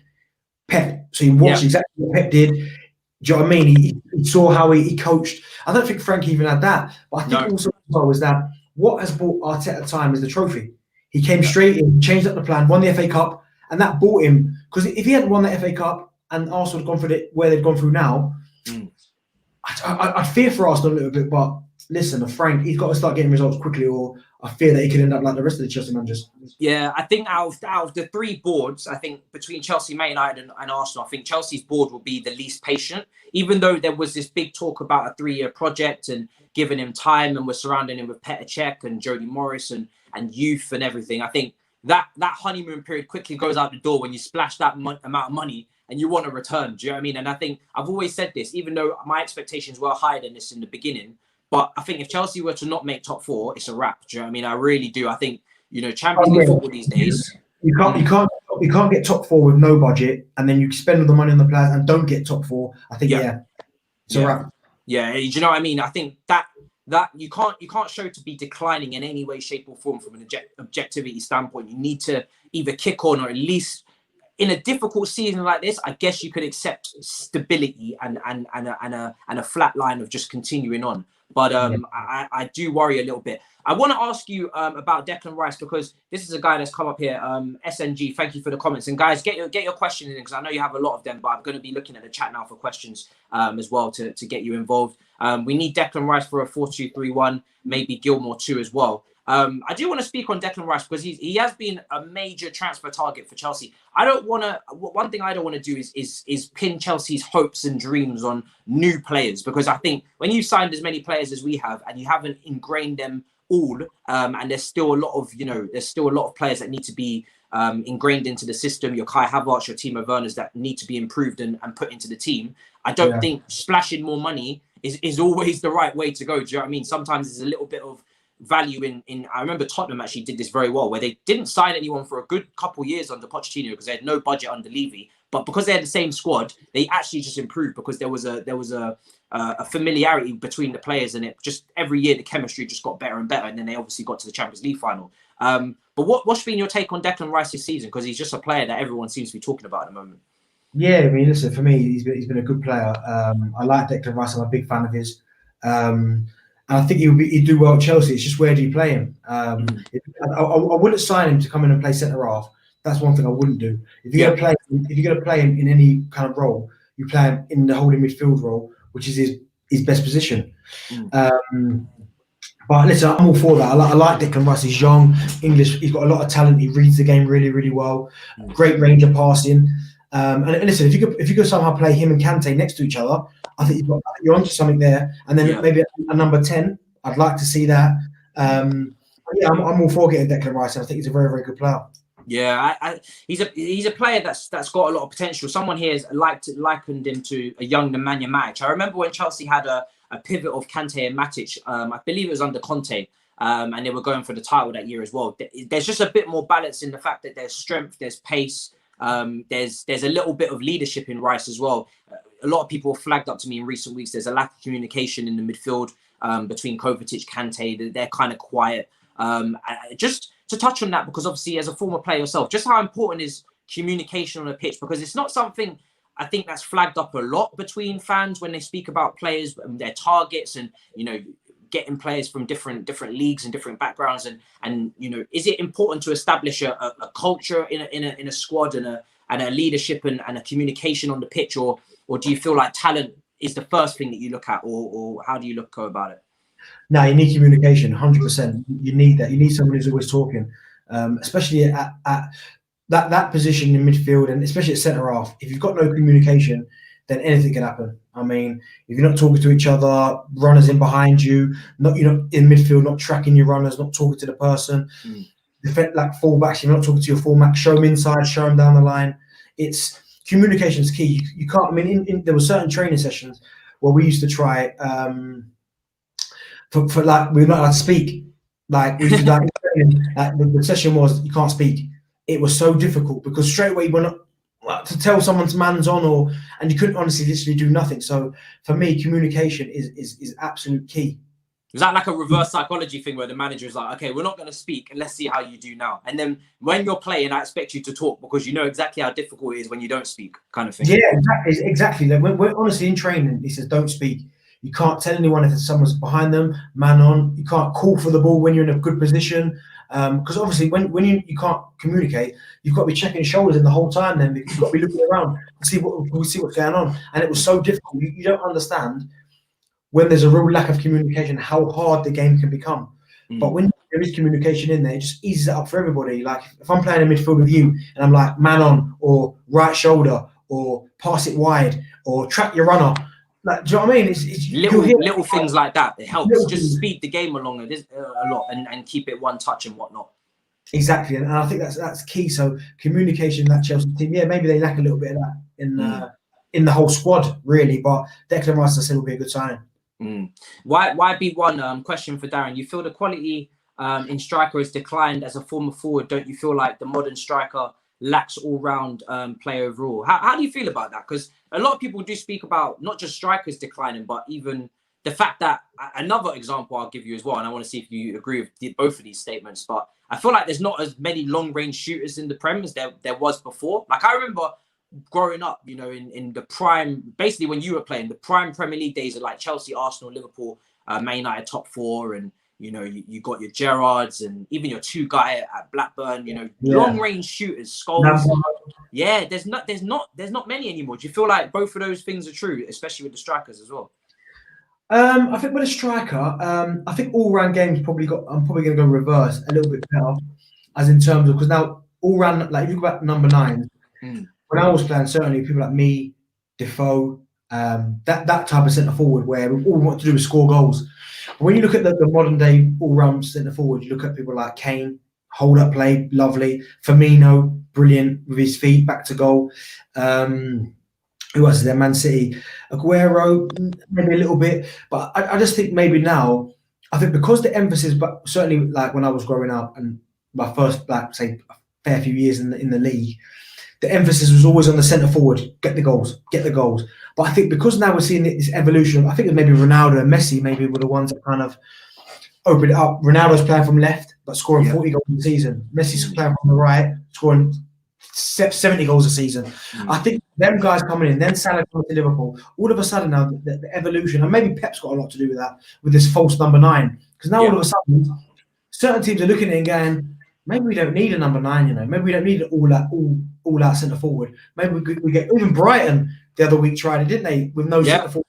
Pep, so he watched exactly what Pep did. Do you know what I mean? He saw how he coached. I don't think Frank even had that, but I think also was that what has bought Arteta time is the trophy. He came straight in, changed up the plan, won the FA Cup. And that bought him, because if he hadn't won the FA Cup and Arsenal had gone through where they've gone through now, I fear for Arsenal a little bit. But listen, Frank, he's got to start getting results quickly, or I fear that he could end up like the rest of the Chelsea managers. Yeah, I think out of the three boards, I think between Chelsea, Man United and Arsenal, I think Chelsea's board will be the least patient. Even though there was this big talk about a 3-year project and giving him time, and we're surrounding him with Petr Cech and Jody Morris and youth and everything, I think that honeymoon period quickly goes out the door when you splash that amount of money and you want to return. Do you know what I mean? And I think I've always said this, even though my expectations were higher than this in the beginning, but I think if Chelsea were to not make top 4, it's a wrap. Do you know what I mean? I really do. I think, you know, Champions League football these days. You can't get top 4 with no budget, and then you spend all the money on the players and don't get top 4. I think it's a wrap. Yeah, do you know what I mean? I think that that you can't show to be declining in any way, shape, or form from an objectivity standpoint. You need to either kick on, or at least in a difficult season like this, I guess you could accept stability and a flat line of just continuing on. But I do worry a little bit. I want to ask you about Declan Rice, because this is a guy that's come up here. SNG, thank you for the comments. And guys, get your questions in, because I know you have a lot of them, but I'm going to be looking at the chat now for questions as well to get you involved. We need Declan Rice for a 4-2-3-1, maybe Gilmore too as well. I do want to speak on Declan Rice, because he has been a major transfer target for Chelsea. One thing I don't want to do is pin Chelsea's hopes and dreams on new players, because I think when you've signed as many players as we have and you haven't ingrained them all, and there's still a lot of players that need to be ingrained into the system, your Kai Havertz, your Timo Werners, that need to be improved and put into the team. I don't think splashing more money is always the right way to go. Do you know what I mean? Sometimes there's a little bit of value in I remember Tottenham actually did this very well, where they didn't sign anyone for a good couple years under Pochettino because they had no budget under Levy, but because they had the same squad, they actually just improved, because there was a familiarity between the players, and it just every year the chemistry just got better and better, and then they obviously got to the Champions League final. But what's been your take on Declan Rice this season, because he's just a player that everyone seems to be talking about at the moment? Yeah, I mean, listen, for me, he's been a good player. I like Declan Rice. I'm a big fan of his. And I think he'd do well at Chelsea. It's just, where do you play him? I wouldn't sign him to come in and play centre half. That's one thing I wouldn't do. If you're going to play him in any kind of role, you play him in the holding midfield role, which is his best position. But listen, I'm all for that. I like Declan Rice. He's young, English. He's got a lot of talent. He reads the game really, really well. Great range of passing. And listen, if you could somehow play him and Kante next to each other, I think you're onto something there. And then maybe a number 10, I'd like to see that. I'm all for getting Declan Rice, and I think he's a very, very good player. Yeah, he's a player that's got a lot of potential. Someone here has likened him to a young Nemanja Matic. I remember when Chelsea had a pivot of Kante and Matic. I believe it was under Conte, and they were going for the title that year as well. There's just a bit more balance in the fact that there's strength, there's pace. There's a little bit of leadership in Rice as well. A lot of people have flagged up to me in recent weeks. There's a lack of communication in the midfield between Kovacic, Kante. They're kind of quiet. Just to touch on that, because obviously as a former player yourself, just how important is communication on a pitch? Because it's not something I think that's flagged up a lot between fans when they speak about players and their targets, and getting players from different leagues and different backgrounds, and is it important to establish a culture in a squad and a leadership and a communication on the pitch, or do you feel like talent is the first thing that you look at, or how do you go about it? No, you need communication, 100%. You need that. You need someone who's always talking, especially at that position in midfield, and especially at centre half. If you've got no communication, then anything can happen. I mean, if you're not talking to each other, runners in behind you, not in midfield, not tracking your runners, not talking to the person, like fullbacks, if you're not talking to your fullback, show them inside, show them down the line. Communication is key. You can't. I mean, there were certain training sessions where we used to try for like we're not allowed to speak. Like we used to the session was you can't speak. It was so difficult because straight away we're not. To tell someone's man's on, and you couldn't honestly literally do nothing. So for me, communication is absolute key. Is that like a reverse psychology thing where the manager is like, okay, we're not going to speak and let's see how you do now, and then when you're playing, I expect you to talk because you know exactly how difficult it is when you don't speak, kind of thing. Yeah, exactly. Like when honestly in training, he says don't speak. You can't tell anyone if someone's behind them, man on. You can't call for the ball when you're in a good position. Because obviously when you can't communicate, you've got to be checking your shoulders in the whole time. Then you've got to be looking around to see what's going on. And it was so difficult. You don't understand when there's a real lack of communication how hard the game can become. But when there is communication in there, it just eases it up for everybody. Like if I'm playing in midfield with you and I'm like man on or right shoulder or pass it wide or track your runner. Like, do you know what I mean? It's little things like that. It helps just speed the game along a lot and keep it one touch and whatnot. Exactly, and I think that's key. So communication, that Chelsea team, yeah, maybe they lack a little bit of that in the whole squad, really. But Declan Rice, I said, will be a good signing. Why be one question for Darren? You feel the quality in striker has declined as a former forward? Don't you feel like the modern striker lacks all-round play overall? How do you feel about that? Because a lot of people do speak about not just strikers declining, but even the fact that another example I'll give you as well, and I want to see if you agree with both of these statements, but I feel like there's not as many long-range shooters in the Prem as there was before. Like, I remember growing up, you know, in the prime, basically when you were playing, the prime Premier League days of like Chelsea, Arsenal, Liverpool, Man United top four, and you know, you got your Gerrards and even your two guy at Blackburn, you know, long-range shooters, Scholes. Yeah, there's not many anymore. Do you feel like both of those things are true, especially with the strikers as well? I think with a striker, I think all-round games I'm probably going to go reverse a little bit better, as in terms of, because now all-round, like if you look at number 9, when I was playing, certainly people like me, Defoe, that type of centre forward where all we want to do is score goals. But when you look at the modern day all-round centre forward, you look at people like Kane, hold up play, lovely. Firmino, brilliant with his feet, back to goal. Who else is there? Man City. Aguero, maybe a little bit. But I just think maybe now, I think because the emphasis, but certainly like when I was growing up and my first, like, say, a fair few years in the league, the emphasis was always on the centre forward, get the goals. But I think because now we're seeing this evolution, I think maybe Ronaldo and Messi maybe were the ones that kind of opened it up. Ronaldo's playing from left, but scoring 40 goals a season. Messi's playing from the right, scoring 70 goals a season. I think them guys coming in, then Salah coming to Liverpool, all of a sudden now the evolution, and maybe Pep's got a lot to do with that, with this false number 9. Because now all of a sudden, certain teams are looking at it and going, maybe we don't need a number 9, you know. Maybe we don't need all out centre forward. Maybe we get, even Brighton the other week tried it, didn't they? With no centre forward.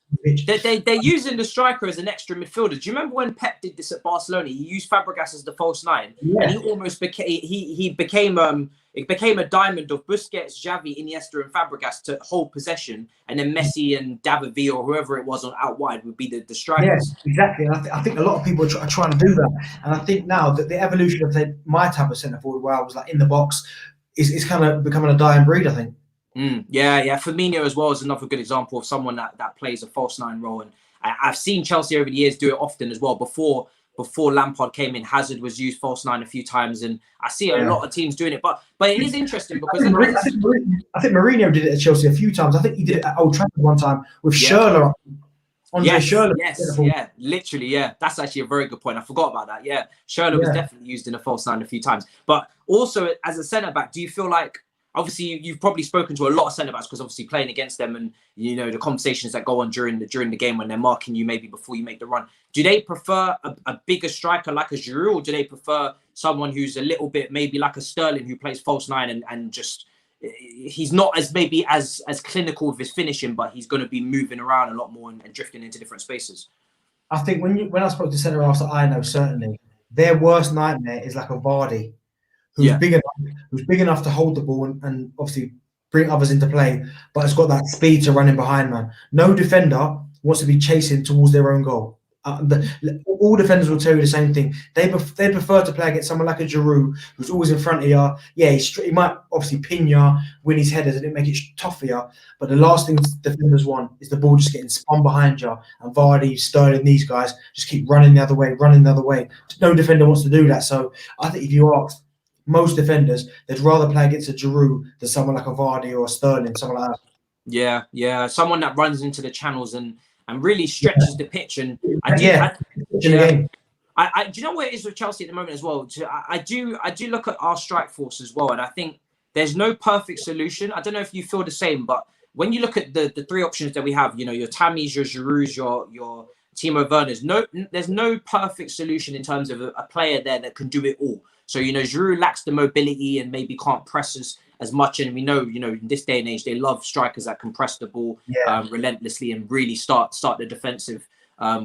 They're using the striker as an extra midfielder. Do you remember when Pep did this at Barcelona? He used Fabregas as the false 9, and he almost became it became a diamond of Busquets, Xavi, Iniesta, and Fabregas to hold possession, and then Messi and David Villa or whoever it was on out wide would be the strikers. Yes, exactly. And I think a lot of people are trying to do that. And I think now that the evolution of my type of centre forward, where I was like in the box, is kind of becoming a dying breed, I think. Yeah. Firmino as well is another good example of someone that plays a false 9 role, and I've seen Chelsea over the years do it often as well. Before Lampard came in, Hazard was used false 9 a few times, and I see a lot of teams doing it. But it is interesting because I think Mourinho did it at Chelsea a few times. I think he did it at Old Trafford one time with Schürrle. Yes, literally, that's actually a very good point. I forgot about that. Yeah, Schürrle was definitely used in a false 9 a few times. But also as a centre back, do you feel like, obviously you've probably spoken to a lot of centre backs because obviously playing against them, and you know the conversations that go on during the game when they're marking you maybe before you make the run. Do they prefer a bigger striker like a Giroud, or do they prefer someone who's a little bit maybe like a Sterling who plays false 9 and just he's not as maybe as clinical with his finishing, but he's going to be moving around a lot more and drifting into different spaces? I think when I spoke to centre halves that I know, certainly their worst nightmare is like a Vardy, who's big enough to hold the ball and obviously bring others into play, but has got that speed to run in behind, man. No defender wants to be chasing towards their own goal. All defenders will tell you the same thing. They prefer to play against someone like a Giroud, who's always in front of you. Yeah, he might obviously pin you, win his headers, and it make it tough for you. But the last thing defenders want is the ball just getting spun behind you. And Vardy, Sterling, these guys just keep running the other way. No defender wants to do that. So I think if you ask most defenders, they'd rather play against a Giroud than someone like a Vardy or a Sterling, someone like that. Yeah. Someone that runs into the channels and really stretches the pitch. And do you know what it is with Chelsea at the moment as well? I do look at our strike force as well, and I think there's no perfect solution. I don't know if you feel the same, but when you look at the 3 options that we have, you know, your Tammys, your Girouds, your Timo Werners, there's no perfect solution in terms of a player there that can do it all. So, you know, Giroud lacks the mobility and maybe can't press as much. And we know, you know, in this day and age, they love strikers that can press the ball relentlessly and really start the defensive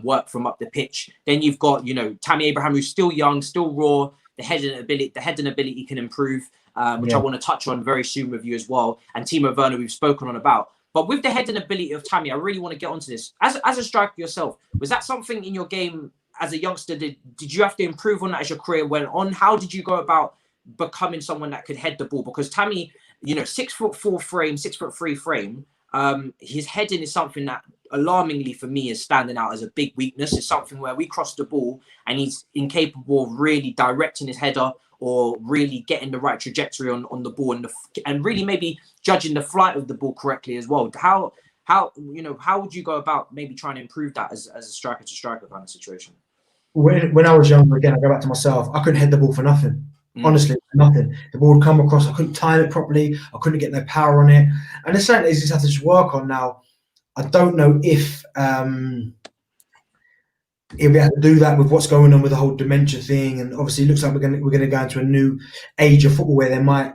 work from up the pitch. Then you've got, you know, Tammy Abraham, who's still young, still raw. The heading ability can improve, which I want to touch on very soon with you as well. And Timo Werner, we've spoken on about. But with the heading ability of Tammy, I really want to get onto this. As a striker yourself, was that something in your game as a youngster? Did you have to improve on that as your career went on? How did you go about becoming someone that could head the ball? Because Tammy, you know, 6'4" frame, 6'3" frame, his heading is something that alarmingly for me is standing out as a big weakness. It's something where we cross the ball and he's incapable of really directing his header or really getting the right trajectory on the ball and really maybe judging the flight of the ball correctly as well. How how would you go about maybe trying to improve that as a striker to striker kind of situation? When I was younger, again, I go back to myself, I couldn't head the ball for nothing. Honestly, nothing. The ball would come across, I couldn't time it properly, I couldn't get no power on it. And it's something that you just have to just work on now. I don't know if he'll be able to do that with what's going on with the whole dementia thing. And obviously it looks like we're gonna go into a new age of football where it might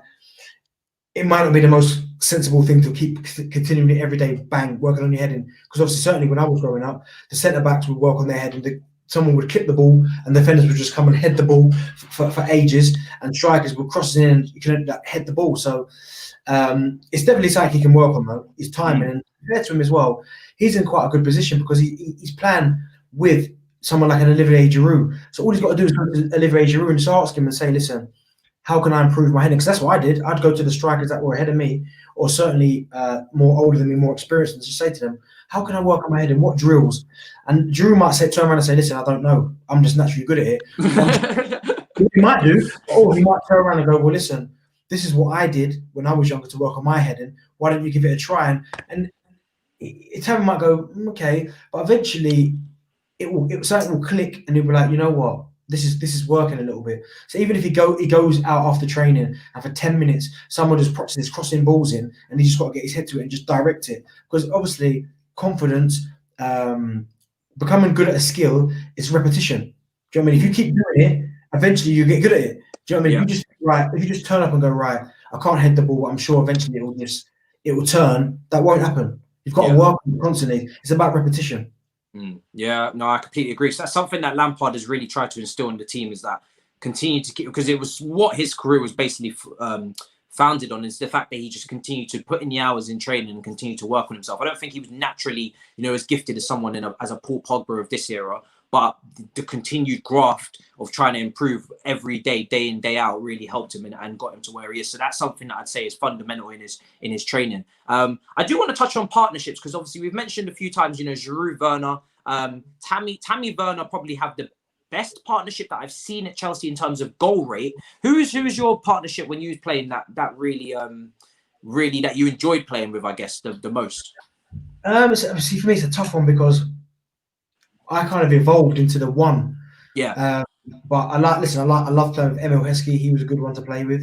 not be the most sensible thing to keep continuing it every day, bang, working on your heading. Because obviously, certainly when I was growing up, the centre-backs would work on their head and someone would kick the ball and the defenders would just come and head the ball for ages, and strikers would cross it in and you can head the ball. So it's definitely something he can work on, though, his timing. And compared to him as well, he's in quite a good position because he's playing with someone like an Olivier Giroud. So all he's got to do is go to Olivier Giroud and just ask him and say, listen, how can I improve my heading? Because that's what I did. I'd go to the strikers that were ahead of me, or certainly more older than me, more experienced, and just say to them, how can I work on my heading? What drills? And Giroud might turn around and say, listen, I don't know. I'm just naturally good at it. He might do, or he might turn around and go, well, listen, this is what I did when I was younger to work on my heading. Why don't you give it a try? And Tammy might go, okay, but eventually something will click and he'll be like, you know what? This is working a little bit. So even if he goes out after training and for 10 minutes, someone just props his crossing balls in and he just got to get his head to it and just direct it. Because obviously confidence, becoming good at a skill is repetition. Do you know what I mean? If you keep doing it, eventually you get good at it. Do you know what I mean? Yeah. If you just turn up and go, right, I can't head the ball, but I'm sure eventually it will turn. That won't happen. You've got to work on it constantly. It's about repetition. Yeah, no, I completely agree. So that's something that Lampard has really tried to instill in the team, is that continue to keep, because it was what his career was basically founded on, is the fact that he just continued to put in the hours in training and continue to work on himself. I don't think he was naturally, as gifted as someone as a Paul Pogba of this era, but the continued graft of trying to improve every day, day in, day out, really helped him and got him to where he is. So that's something that I'd say is fundamental in his training. I do want to touch on partnerships, because obviously we've mentioned a few times, Giroud, Werner, Tammy Werner probably have the best partnership that I've seen at Chelsea in terms of goal rate. Who's your partnership when you was playing that really that you enjoyed playing with, I guess, the most? See, for me, it's a tough one because I kind of evolved into the one. Yeah. But I love playing with Emil Heskey. He was a good one to play with.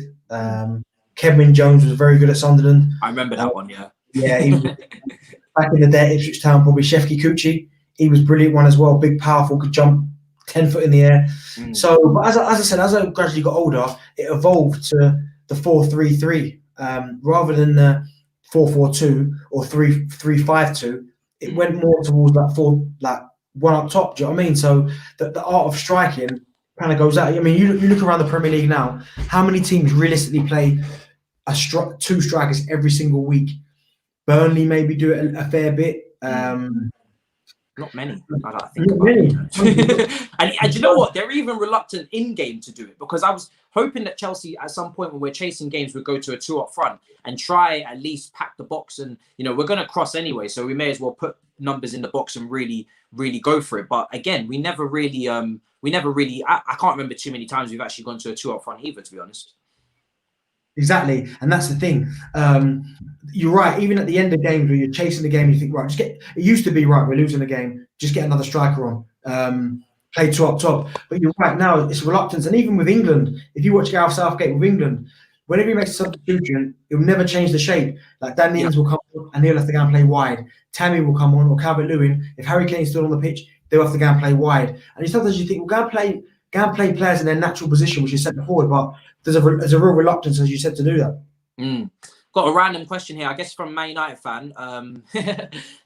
Kevin Jones was very good at Sunderland. I remember that one, yeah. Yeah, he was, back in the day at Ipswich Town, probably Shefki Kuchi. He was a brilliant one as well. Big, powerful, could jump 10 foot in the air. So, but as I said, as I gradually got older, it evolved to the 4-3-3 rather than the 4-4-2 or 3-5-2. It went more towards that one up top. Do you know what I mean? So the art of striking kind of goes out. I mean, you look around the Premier League now. How many teams realistically play two strikers every single week? Burnley maybe do it a fair bit. Not many. I think about it. and you know what? They're even reluctant in game to do it, because I was hoping that Chelsea at some point when we're chasing games would go to a 2 up front and try at least pack the box. And we're going to cross anyway, so we may as well put numbers in the box and really go for it. But again, we never really I can't remember too many times we've actually gone to a 2 up front either, to be honest. Exactly, and that's the thing. You're right. Even at the end of games where you're chasing the game, you think, right, it used to be, right, we're losing the game, just get another striker on, play 2 up top. But you're right, now it's reluctance. And even with England, if you watch Gareth Southgate with England, whenever he makes a substitution, he'll never change the shape. Like Dan Neens will come on and he'll have to go and play wide. Tammy will come on, or Calvert-Lewin. If Harry Kane's still on the pitch, they'll have to go and play wide. And sometimes you think, well, go and play players in their natural position, which is centre forward, but there's a real reluctance, as you said, to do that. Got a random question here, I guess, from Man United fan.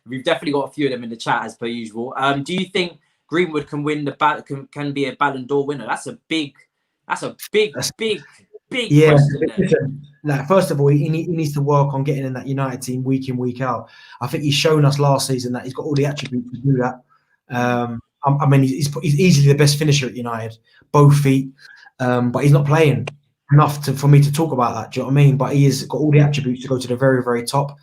We've definitely got a few of them in the chat as per usual. Do you think Greenwood can win can be a Ballon d'Or winner? That's a big question there. First of all, he needs to work on getting in that United team week in, week out. I think he's shown us last season that he's got all the attributes to do that. I mean, he's easily the best finisher at United, both feet, but he's not playing enough for me to talk about that. Do you know what I mean? But he has got all the attributes to go to the very, very top.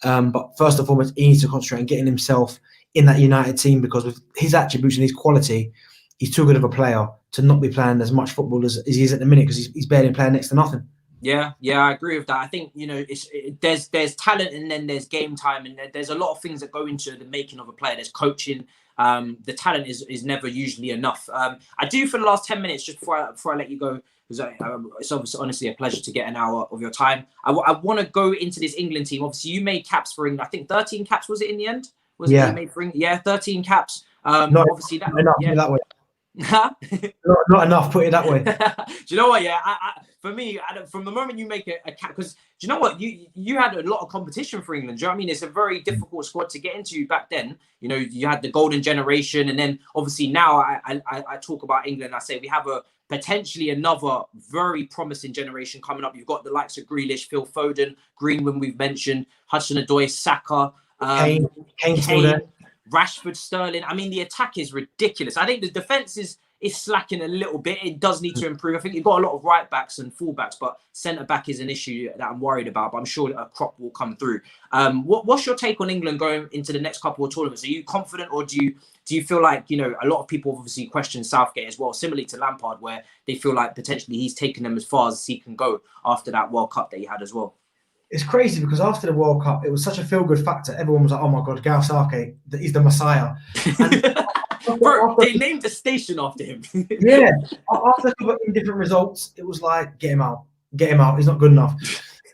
But first and foremost, he needs to concentrate on getting himself in that United team, because with his attributes and his quality, he's too good of a player to not be playing as much football as he is at the minute, because he's barely playing next to nothing. Yeah, I agree with that. I think, there's talent and then there's game time, and there's a lot of things that go into the making of a player. There's coaching. The talent is never usually enough. I do, for the last 10 minutes, just before I let you go, because it's obviously honestly a pleasure to get an hour of your time. I want to go into this England team. Obviously, you made caps for England. I think 13 caps was it in the end? Was it you made for England? Yeah, 13 caps. Obviously that. Enough, yeah. that way. not enough. Put it that way. Do you know what? Yeah, for me, from the moment you make a cap, because do you know what? You had a lot of competition for England. Do you know what I mean? It's a very difficult squad to get into back then. You had the golden generation, and then obviously now I talk about England. I say we have potentially another very promising generation coming up. You've got the likes of Grealish, Phil Foden, Greenwood, we've mentioned, Hudson-Odoi, Saka, Kane, Rashford, Sterling. I mean, the attack is ridiculous. I think the defense is slacking a little bit. It does need to improve. I think you've got a lot of right backs and full backs, but centre back is an issue that I'm worried about. But I'm sure a crop will come through. What's your take on England going into the next couple of tournaments? Are you confident, or do you feel like, a lot of people obviously question Southgate as well, similarly to Lampard, where they feel like potentially he's taken them as far as he can go after that World Cup that he had as well? It's crazy because after the World Cup, it was such a feel-good factor. Everyone was like, "Oh my God, Gareth Southgate, he's the Messiah." Bro, they named a station after him. Yeah, after different results, it was like, get him out. He's not good enough.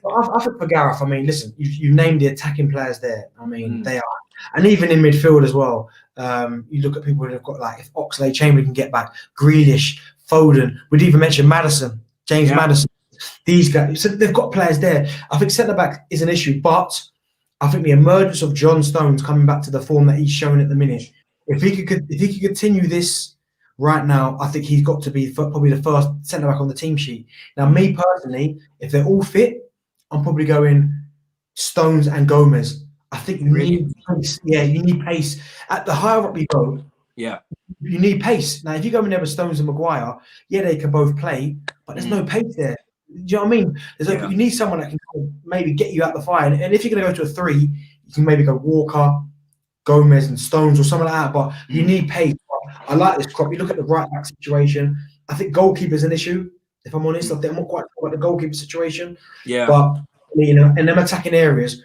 But I think for Gareth, I mean, listen, you named the attacking players there. I mean, they are, and even in midfield as well. You look at people who have got, like, if Oxlade-Chamberlain can get back, Grealish, Foden. We'd even mention James Maddison. These guys, so they've got players there. I think centre back is an issue, but I think the emergence of John Stones coming back to the form that he's shown at the minute, if he could continue this right now, I think he's got to be probably the first centre back on the team sheet. Now, me personally, if they're all fit, I'm probably going Stones and Gomez. I think you need pace. Yeah, you need pace. At the higher up you go, you need pace. Now, if you go in there with Stones and Maguire, they can both play, but there's no pace there. Do you know what I mean? You need someone that can maybe get you out the fire. And if you're going to go to a 3, you can maybe go Walker, Gomez, and Stones or something like that. But you need pace. I like this crop. You look at the right back situation. I think goalkeeper's an issue. If I'm honest, I'm not quite sure about the goalkeeper situation. Yeah. But in them attacking areas,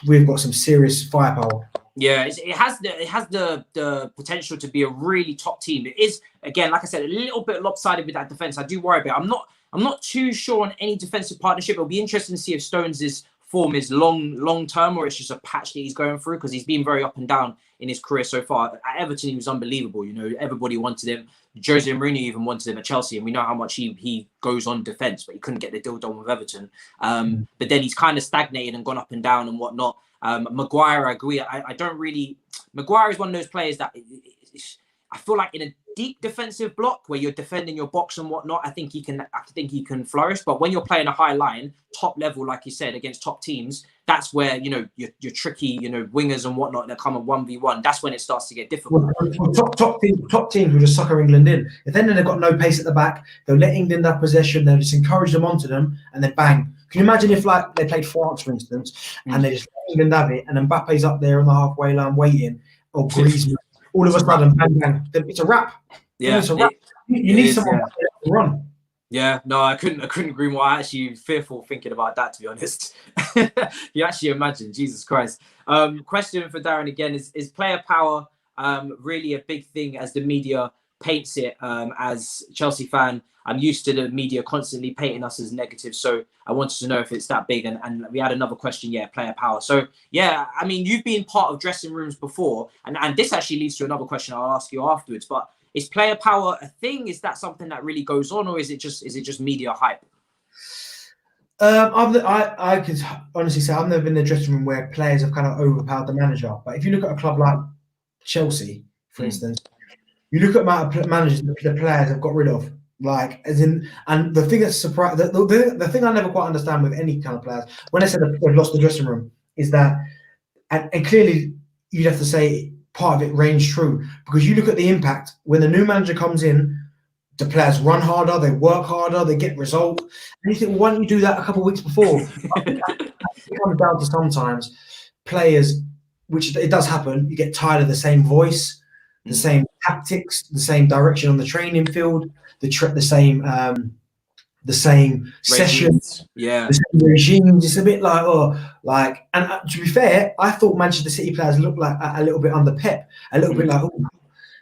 we've got some serious firepower. Yeah, it has the potential to be a really top team. It is, again, like I said, a little bit lopsided with that defense. I do worry about it. I'm not too sure on any defensive partnership. It'll be interesting to see if Stones' form is long term, or it's just a patch that he's going through, because he's been very up and down in his career so far. At Everton, he was unbelievable. Everybody wanted him. Jose Mourinho even wanted him at Chelsea, and we know how much he goes on defense, but he couldn't get the deal done with Everton. But then he's kind of stagnated and gone up and down and whatnot. Maguire, I agree. I don't really. Maguire is one of those players that I feel like in a deep defensive block where you're defending your box and whatnot, I think he can flourish. But when you're playing a high line, top level, like you said, against top teams, that's where you're tricky, wingers and whatnot that come at 1v1. That's when it starts to get difficult. Top teams will just sucker England in. If then they've got no pace at the back, they'll let England have possession. They'll just encourage them onto them, and then bang. Can you imagine if, like, they played France, for instance, and they just let England have it, and Mbappe's up there on the halfway line waiting, or Griezmann, all of a sudden, bang, bang, it's a wrap. Yeah, it's a wrap. You need someone to run. Yeah, no, I couldn't agree more. I actually fearful thinking about that, to be honest. You actually imagine, Jesus Christ. Question for Darren again: is player power really a big thing as the media paints it? As a Chelsea fan, I'm used to the media constantly painting us as negative, so I wanted to know if it's that big. And we had another question, player power. So I mean, you've been part of dressing rooms before, and this actually leads to another question I'll ask you afterwards. But is player power a thing? Is that something that really goes on, or is it just media hype? I could honestly say I've never been in a dressing room where players have kind of overpowered the manager. But if you look at a club like Chelsea, for instance, you look at the amount of managers the players have got rid of. Like, as in, and the thing that's surprised, the thing I never quite understand with any kind of players, when I said they've lost the dressing room, is that, and clearly you'd have to say part of it reigns true, because you look at the impact when the new manager comes in, the players run harder, they work harder, they get result. And you think, well, why don't you do that a couple of weeks before? It comes down to sometimes players, which it does happen, you get tired of the same voice, the same tactics, the same direction on the training field, the the same sessions, the same regimes. It's a bit like, and to be fair, I thought Manchester City players looked like a little bit under Pep, a little bit like, oh,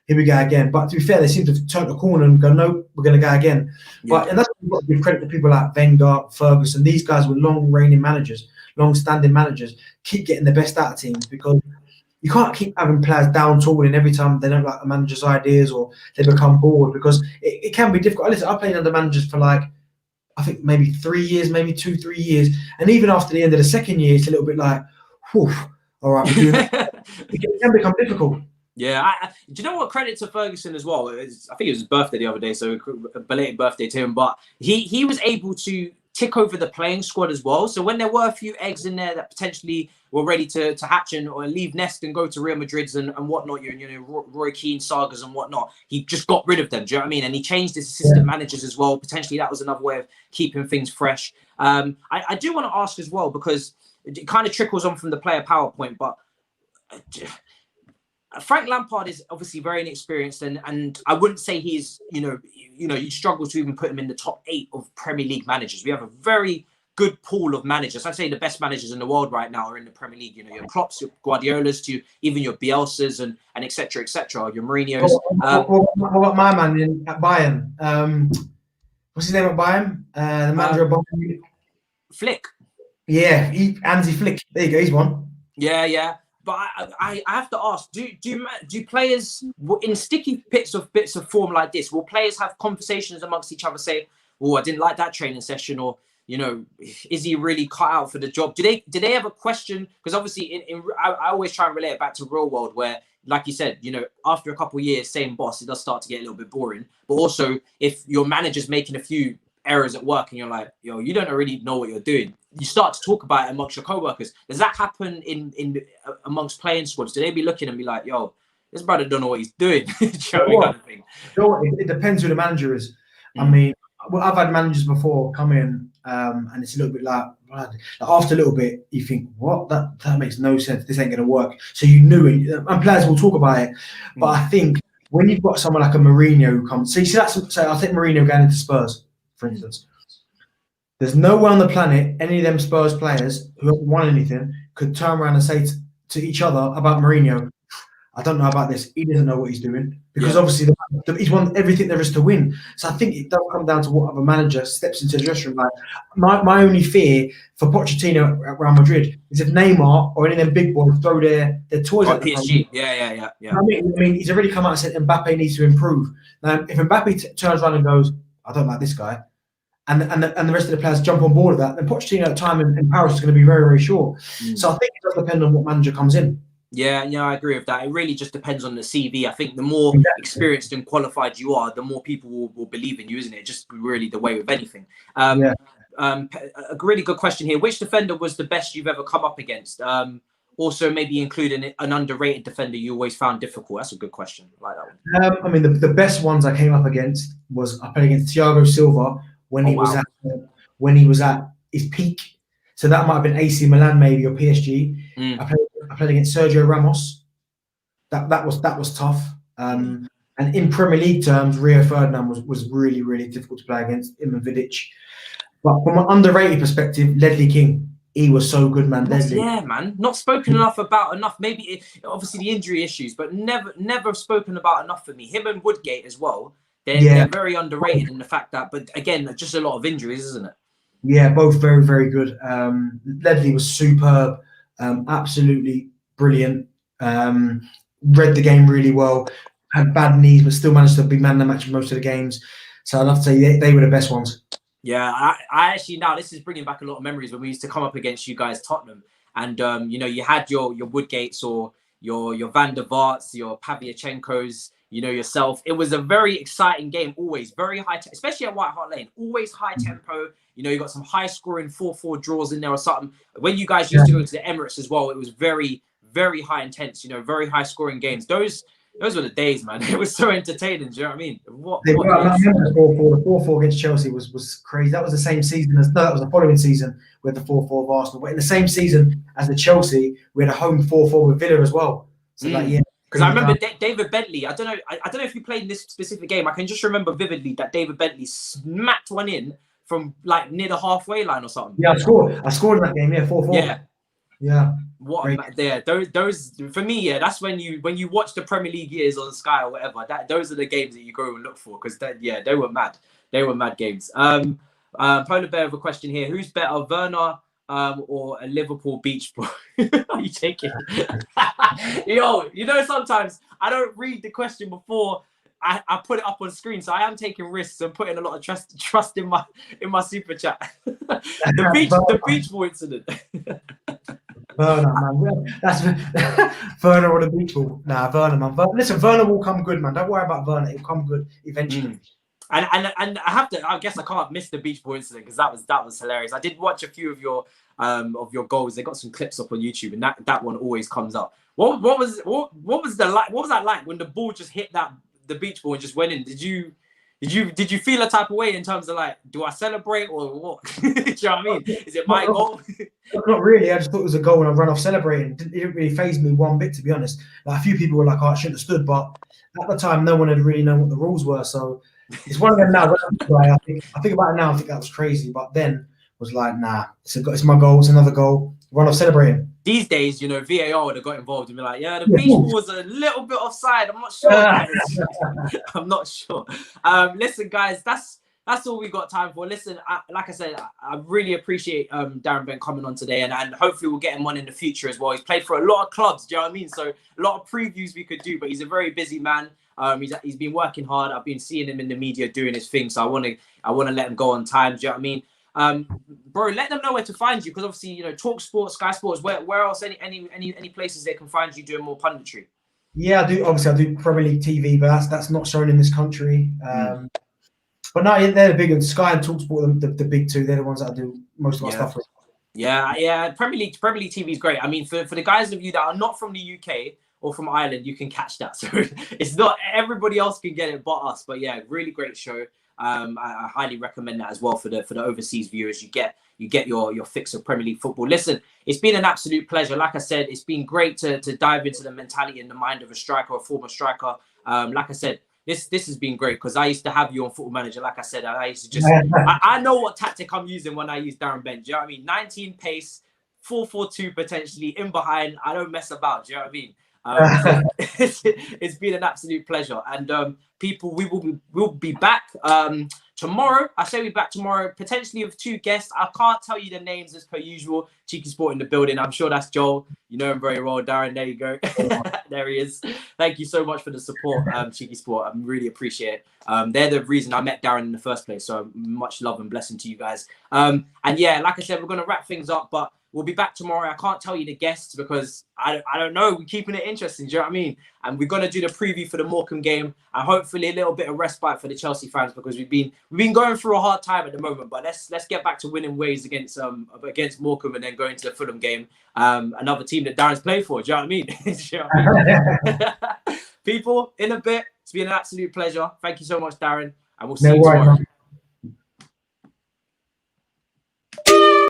here we go again. But to be fair, they seem to have turned the corner and go, no, we're going to go again. But and that's what you've got to give credit to people like Wenger, Ferguson. These guys were long-standing managers, keep getting the best out of teams, because you can't keep having players down tooling every time they don't like the manager's ideas or they become bored, because it can be difficult. Listen, I played under managers for like, I think maybe 3 years, maybe 2-3 years. And even after the end of the second year, it's a little bit like, whew, all right, we're doing that. It can become difficult. Yeah, do you know what? Credit to Ferguson as well. I think it was his birthday the other day, so a belated birthday to him. But he was able to tick over the playing squad as well. So when there were a few eggs in there that potentially were ready to hatch or leave nest and go to Real Madrid's and whatnot, Roy Keane sagas and whatnot, he just got rid of them. Do you know what I mean? And he changed his assistant managers as well. Potentially that was another way of keeping things fresh. I do want to ask as well, because it kind of trickles on from the player PowerPoint, but Frank Lampard is obviously very inexperienced, and I wouldn't say he's, you struggle to even put him in the top 8 of Premier League managers. We have a very good pool of managers. I'd say the best managers in the world right now are in the Premier League. Your Klopps, your Guardiolas, to even your Bielsas and et cetera, your Mourinho's. What about my man at Bayern? What's his name at Bayern? The manager of Bayern? Flick. Yeah, Hansi Flick. There you go, he's one. Yeah. But I have to ask: Do players in sticky bits of form like this? Will players have conversations amongst each other, say, "Oh, I didn't like that training session," or is he really cut out for the job? Do they ever question? Because obviously, I always try and relate it back to real world, where, like you said, after a couple of years, same boss, it does start to get a little bit boring. But also, if your manager's making a few errors at work and you're like, yo, you don't really know what you're doing, you start to talk about it amongst your co-workers. Does that happen in amongst playing squads? Do they be looking and be like, yo, this brother don't know what he's doing? Kind of thing. It depends who the manager is. I mean, I've had managers before come in, and it's a little bit like after a little bit, you think, what? That makes no sense. This ain't going to work. So you knew it, and players will talk about it. But I think when you've got someone like a Mourinho who comes, so you see, I think Mourinho going into Spurs, for instance. There's no one on the planet, any of them Spurs players who haven't won anything, could turn around and say to each other about Mourinho, I don't know about this. He doesn't know what he's doing, because obviously he's won everything there is to win. So I think it does come down to what other manager steps into the dressing room. Like my only fear for Pochettino at Real Madrid is if Neymar or any of them big boys throw their toys at PSG. Yeah. I mean, he's already come out and said Mbappe needs to improve. Now, if Mbappe turns around and goes, I don't like this guy, and the rest of the players jump on board of that, then Pochettino at time in Paris is going to be very, very short. So I think it does depend on what manager comes in. Yeah, I agree with that. It really just depends on the CV. I think the more experienced and qualified you are, the more people will believe in you, isn't it? Just really the way with anything. A really good question here. Which defender was the best you've ever come up against? Also, maybe including an underrated defender you always found difficult. That's a good question. I like that one. I mean, the best ones I came up against was I played against Thiago Silva when he was at his peak. So that might have been AC Milan maybe or PSG. I played against Sergio Ramos. That was tough. And in Premier League terms, Rio Ferdinand was really, really difficult to play against, him and Vidic. But from an underrated perspective, Ledley King, he was so good, man. Ledley. Yeah, man. Not spoken enough. Maybe obviously the injury issues, but never spoken about enough for me. Him and Woodgate as well. They're very underrated in the fact that, but again, just a lot of injuries, isn't it? Yeah, both very, very good. Ledley was superb, absolutely brilliant. Read the game really well. Had bad knees, but still managed to be man of the match in most of the games. So I'd have to say they were the best ones. Yeah, I actually, now this is bringing back a lot of memories when we used to come up against you guys, Tottenham, and you had your Woodgates or your Van der Vaarts, your Pavlyuchenkos, yourself. It was a very exciting game, always very high, especially at White Hart Lane, always high tempo. You got some high scoring 4-4 draws in there or something. When you guys used to go to the Emirates as well, it was very, very high intense, very high scoring games. Those were the days, man. It was so entertaining. Do you know what I mean? I remember the 4-4 against Chelsea was crazy. That was the same season that was the following season with the 4-4 of Arsenal. But in the same season as the Chelsea, we had a home 4-4 with Villa as well. So because I remember David Bentley. I don't know if you played in this specific game. I can just remember vividly that David Bentley smacked one in from like near the halfway line or something. Yeah, I scored in that game. Yeah, 4-4. Yeah. Yeah. There, those for me, yeah, that's when you watch the Premier League years on Sky or whatever. Those are the games that you go and look for, because they were mad. They were mad games. Polar Bear have a question here: who's better, Werner or a Liverpool beach boy? Are you taking? Yo, sometimes I don't read the question before I put it up on screen, so I am taking risks and putting a lot of trust in my super chat. the beach ball incident. Werner, man. That's Werner or the beach ball. Nah, Werner, man. Listen, Werner will come good, man. Don't worry about Werner. He'll come good eventually. And I guess I can't miss the beach ball incident, because that was hilarious. I did watch a few of your goals. They got some clips up on YouTube, and that one always comes up. What was that like when the ball just hit the beach ball and just went in? Did you feel a type of way in terms of like, do I celebrate or what? Do you know what I mean? Is it my goal? Not really. I just thought it was a goal and I ran off celebrating. It didn't really faze me one bit, to be honest. Like, a few people were like, "Oh, I shouldn't have stood," but at the time, no one had really known what the rules were. So it's one of them now. I think about it now. I think that was crazy, but then was like, nah, it's my goal. It's another goal. Run off celebrating. These days, VAR would have got involved and be like, yeah, the beach ball was a little bit offside. I'm not sure, guys. I'm not sure. Listen, guys, that's all we got time for. Listen, like I said, I really appreciate Darren Bent coming on today, and hopefully we'll get him on in the future as well. He's played for a lot of clubs, do you know what I mean? So a lot of previews we could do, but he's a very busy man. He's been working hard. I've been seeing him in the media doing his thing, so I want to let him go on time. Do you know what I mean? Bro, let them know where to find you, because obviously, TalkSport, Sky Sports, where else, any places they can find you doing more punditry? Yeah, I do. Obviously, I do Premier League TV, but that's not shown in this country. But no, they're the big ones. Sky and TalkSport, the big two. They're the ones that I do most of my stuff with. Yeah. Premier League TV is great. I mean, for the guys of you that are not from the UK or from Ireland, you can catch that. So it's not everybody else can get it but us. But yeah, really great show. I highly recommend that as well for the overseas viewers. You get your fix of Premier League football. Listen, it's been an absolute pleasure. Like I said, it's been great to dive into the mentality and the mind of a striker, a former striker. Like I said, this has been great, because I used to have you on Football Manager. Like I said, I used to just I know what tactic I'm using when I use Darren Bent. Do you know what I mean? 19 pace, 4-4-2 potentially in behind. I don't mess about. Do you know what I mean? It's been an absolute pleasure, and people, we'll be back tomorrow. I say we'll be back tomorrow, potentially with 2 guests. I can't tell you the names as per usual. Cheeky Sport in the building. I'm sure that's Joel. You know him very well, Darren. There you go. There he is. Thank you so much for the support, Cheeky Sport. I really appreciate it. They're the reason I met Darren in the first place. So much love and blessing to you guys. And yeah, like I said, we're going to wrap things up, but we'll be back tomorrow. I can't tell you the guests because I don't know. We're keeping it interesting. Do you know what I mean? And we're going to do the preview for the Morecambe game, and hopefully a little bit of respite for the Chelsea fans, because we've been going through a hard time at the moment. But let's get back to winning ways against Morecambe, and then going to the Fulham game. Another team that Darren's played for. Do you know what I mean? Do you know what I mean? People, in a bit. It's been an absolute pleasure. Thank you so much, Darren, and we'll see you tomorrow.